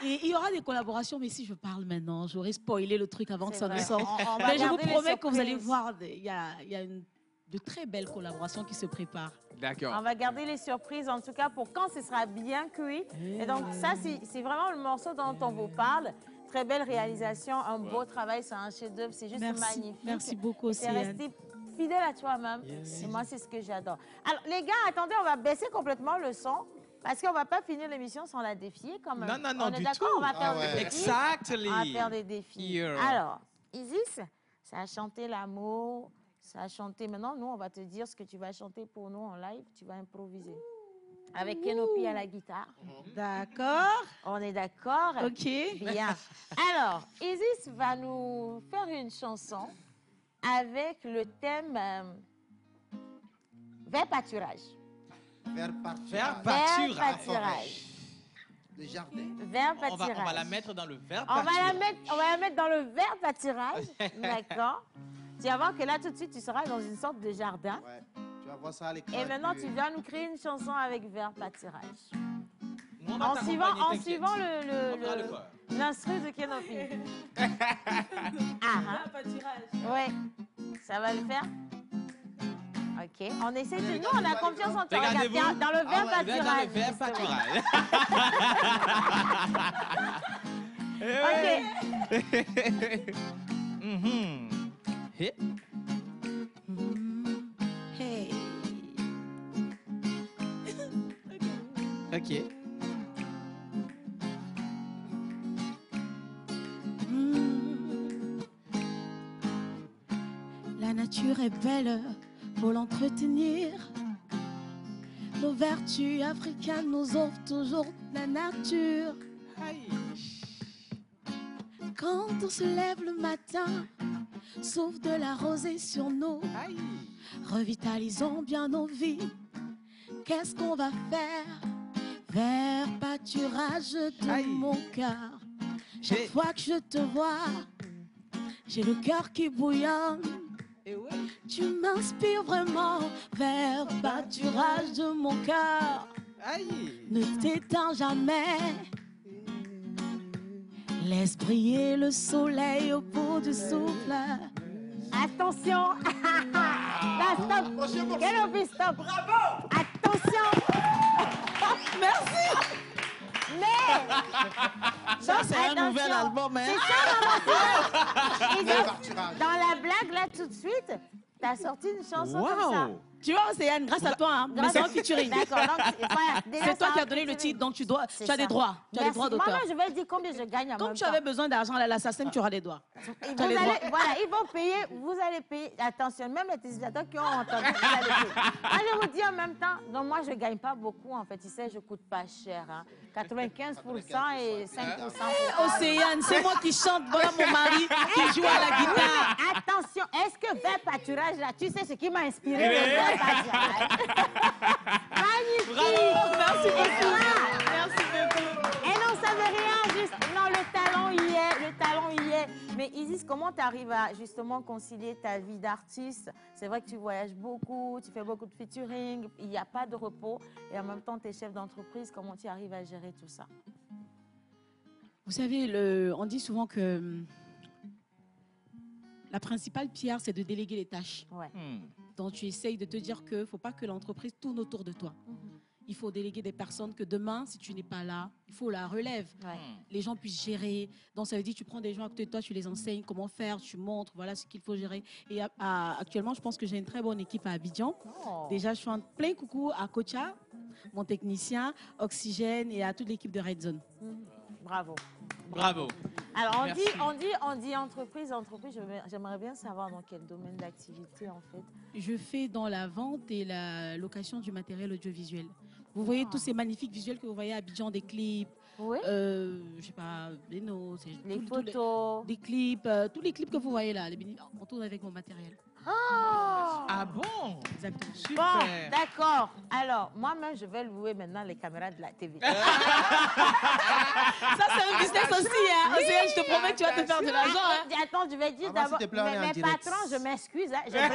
Et il y aura des collaborations, mais si je parle maintenant, j'aurais spoilé le truc avant que ça ne sorte. Mais je vous promets que vous allez voir, il y a de très belles collaborations qui se préparent. D'accord. On va garder les surprises, en tout cas, pour quand ce sera bien cuit. Et donc, ça, c'est vraiment le morceau dont on vous parle. Très belle réalisation, un beau travail, c'est un chef-d'œuvre, c'est juste magnifique. Merci beaucoup, c'est resté fidèle à toi-même. Et moi, c'est ce que j'adore. Alors, les gars, attendez, on va baisser complètement le son. Parce qu'on ne va pas finir l'émission sans la défier quand même. Non, on est d'accord, on va faire des défis. Exactly. On va faire des défis. Alors, Isis, ça a chanté l'amour, ça a chanté... Maintenant, nous, on va te dire ce que tu vas chanter pour nous en live. Tu vas improviser. Avec Kenopi à la guitare. D'accord. On est d'accord? OK. Bien. Alors, Isis va nous faire une chanson avec le thème vers pâturage. Vers pâturage. Le jardin. Vers pâturage. On va la mettre dans le vert On pâturage. va la mettre dans le vert pâturage. D'accord. Tu vas voir que là, tout de suite, tu seras dans une sorte de jardin. Ouais. Tu vas voir ça à l'écran. Et maintenant, tu vas nous créer une chanson avec vert pâturage. Nous, on va En suivant l'instru de Kenopi. Ouais. Ça va le faire? OK. On essaie de... Nous, on a confiance en toi. Regarde, dans le vert pâturage. Dans le vert pâturage. OK. OK. La nature est belle, faut l'entretenir. Nos vertus africaines nous offrent toujours la nature. Quand on se lève le matin, souffle de la rosée sur nous. Revitalisons bien nos vies. Qu'est-ce qu'on va faire? Vers pâturage de mon cœur. Chaque fois que je te vois, j'ai le cœur qui bouillonne. Tu m'inspires vraiment vers pâturage de mon cœur. Ne t'éteins jamais. Laisse briller le soleil au bout du souffle. Attention. Là, stop. Kenopi, stop. Bravo. Attention. Merci. Mais ça, c'est un nouvel album. Hein? C'est ça, dans la blague, là, tout de suite, t'as sorti une chanson comme ça. Tu vois, Océane, grâce à toi, hein, mais c'est un featuring. D'accord, donc voilà. C'est toi qui as donné le titre, donc tu as des droits. Tu as des droits d'auteur. Moi, je vais dire combien je gagne en Comme même tu temps. avais besoin d'argent à l'assassin, tu auras des droits. Voilà, ils vont payer, vous allez payer. Attention, même les utilisateurs qui ont entendu, vous allez payer. Moi, je vous dis en même temps, donc moi, je ne gagne pas beaucoup, en fait. Tu sais, je ne coûte pas cher. Hein. 95% et 5%. Océane, c'est moi qui chante. Voilà mon mari qui joue à la guitare. Attention, est-ce que vers pâturage, là, tu sais ce qui m'a inspiré le vers pâturage? Magnifique! Bravo, merci beaucoup. Merci beaucoup. Et non, ça veut rien, juste, non, le talent y est, le talent y est. Mais Isis, comment tu arrives à justement concilier ta vie d'artiste? C'est vrai que tu voyages beaucoup, tu fais beaucoup de featuring, il n'y a pas de repos. Et en même temps, tu es chef d'entreprise, comment tu arrives à gérer tout ça? Vous savez, on dit souvent que la principale pierre, c'est de déléguer les tâches. Ouais. Donc, tu essayes de te dire qu'il ne faut pas que l'entreprise tourne autour de toi. Il faut déléguer des personnes que demain, si tu n'es pas là, il faut la relève. Les gens puissent gérer. Donc, ça veut dire que tu prends des gens à côté de toi, tu les enseignes comment faire, tu montres, voilà ce qu'il faut gérer. Et actuellement, je pense que j'ai une très bonne équipe à Abidjan. Déjà, je fais un plein coucou à Kocha, mon technicien, Oxygène et à toute l'équipe de Red Zone. Bravo. Bravo. Alors, Merci. on dit entreprise. J'aimerais bien savoir dans quel domaine d'activité, en fait. Je fais dans la vente et la location du matériel audiovisuel. Vous voyez tous ces magnifiques visuels que vous voyez à Abidjan, des clips, je sais pas, des notes, les photos, des clips, tous les clips que vous voyez là, on tourne avec mon matériel. Ah bon? Exactement. Bon, d'accord. Alors, moi-même, je vais louer maintenant les caméras de la TV. Ça, c'est un business aussi, hein. Océane, je te promets que tu vas te faire de l'argent. Hein. Attends, je vais dire d'abord, mes patrons, je m'excuse, hein, je blaguais.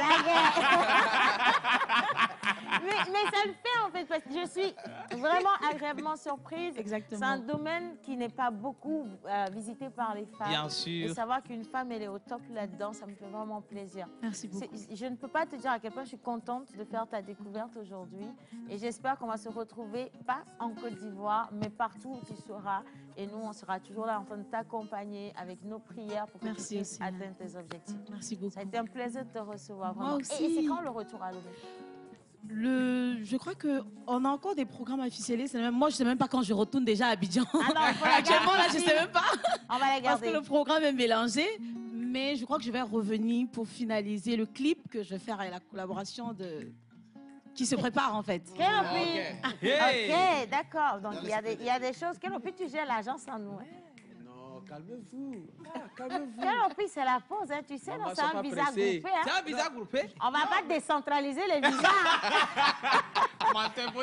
mais ça le fait, en fait, parce que je suis vraiment agréablement surprise. Exactement. C'est un domaine qui n'est pas beaucoup visité par les femmes. Bien sûr. Et savoir qu'une femme, elle est au top là-dedans, ça me fait vraiment plaisir. Merci beaucoup. Je ne peux pas te dire à quel point je suis contente de faire ta découverte aujourd'hui. Et j'espère qu'on va se retrouver, pas en Côte d'Ivoire, mais partout où tu seras. Et nous, on sera toujours là en train de t'accompagner avec nos prières pour que tu puisses atteindre tes objectifs. Merci beaucoup. Ça a été un plaisir de te recevoir. Vraiment. Moi aussi. Et c'est quand le retour à l'ONU? Je crois qu'on a encore des programmes à ficeler. Moi, je ne sais même pas quand je retourne déjà à Abidjan. Ah non, actuellement, là, je ne sais même pas. On va la garder. Parce que le programme est mélangé. Mais je crois que je vais revenir pour finaliser le clip que je vais faire avec la collaboration qui se prépare en fait. Kelopi. Ok, d'accord. Donc il y a des choses. Kelopi, tu gères l'agence sans nous. Non, calmez-vous. Calmez-vous. Kelopi, c'est la pause, hein, tu sais, c'est un visa groupé. Hein. C'est un visa groupé? On va pas décentraliser les visas. Franchement,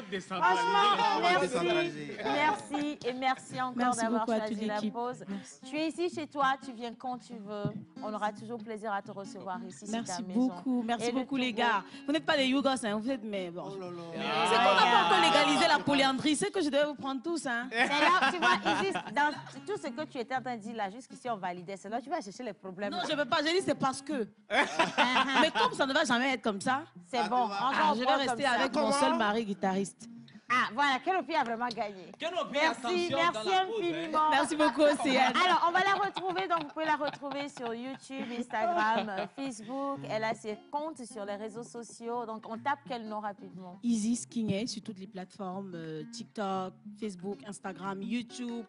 merci et merci encore d'avoir choisi la pause. Tu es ici chez toi, tu viens quand tu veux. On aura toujours plaisir à te recevoir ici. Merci beaucoup, merci beaucoup les gars. Vous n'êtes pas des yougos, hein, vous êtes, mais bon. Oh là là. C'est qu'on n'a pas encore légalisé la polyandrie, c'est que je devais vous prendre tous. Hein. C'est là, tu vois, Isis, dans tout ce que tu étais en train de dire là, jusqu'ici on validait, c'est là que tu vas chercher les problèmes. Non, je ne veux pas, j'ai dit c'est parce que. Mais comme ça ne va jamais être comme ça, c'est bon. je vais rester avec mon seul mari guitariste. Ah, voilà, Kelopi a vraiment gagné. Merci infiniment. Merci beaucoup, Océane. Alors, on va la retrouver, donc vous pouvez la retrouver sur YouTube, Instagram, Facebook. Elle a ses comptes sur les réseaux sociaux. Donc, on tape quel nom rapidement? Isis Kingé sur toutes les plateformes, TikTok, Facebook, Instagram, YouTube,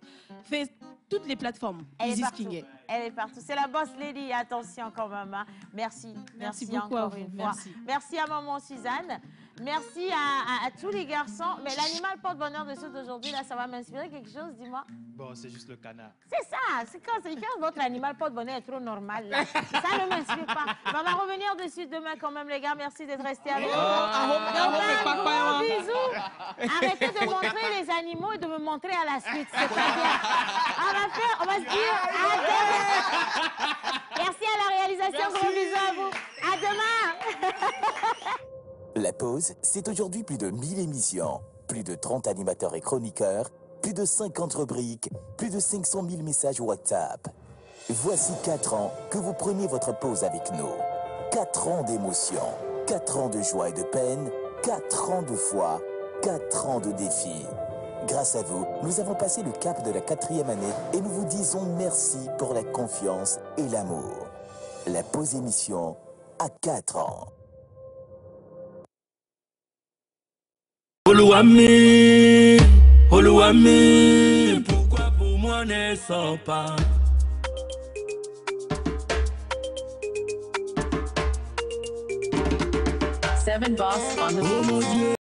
toutes les plateformes. Isis Kingé. Elle est partout. C'est la boss lady. Attention quand même. Hein. Merci. Merci beaucoup encore à vous. Une fois. Merci à maman Suzanne. Merci à tous les garçons. Mais l'animal porte-bonheur de ceux d'aujourd'hui, là, ça va m'inspirer quelque chose, dis-moi. Bon, c'est juste le canard. C'est ça. C'est quand votre animal porte-bonheur est trop normal, là. Ça ne m'inspire pas. Mais on va revenir dessus demain quand même, les gars. Merci d'être restés avec nous. Un bisou. Arrêtez de montrer les animaux et de me montrer à la suite. C'est pas bien. On va se dire à demain. Merci à la réalisation. Gros bisous à vous. À demain. La pause, c'est aujourd'hui plus de 1000 émissions, plus de 30 animateurs et chroniqueurs, plus de 50 rubriques, plus de 500 000 messages WhatsApp. Voici 4 ans que vous preniez votre pause avec nous. 4 ans d'émotion, 4 ans de joie et de peine, 4 ans de foi, 4 ans de défis. Grâce à vous, nous avons passé le cap de la 4e année et nous vous disons merci pour la confiance et l'amour. La pause émission à 4 ans. Oluwami, Oluwami, pourquoi pour moi ne sors pas? Seven Boss on the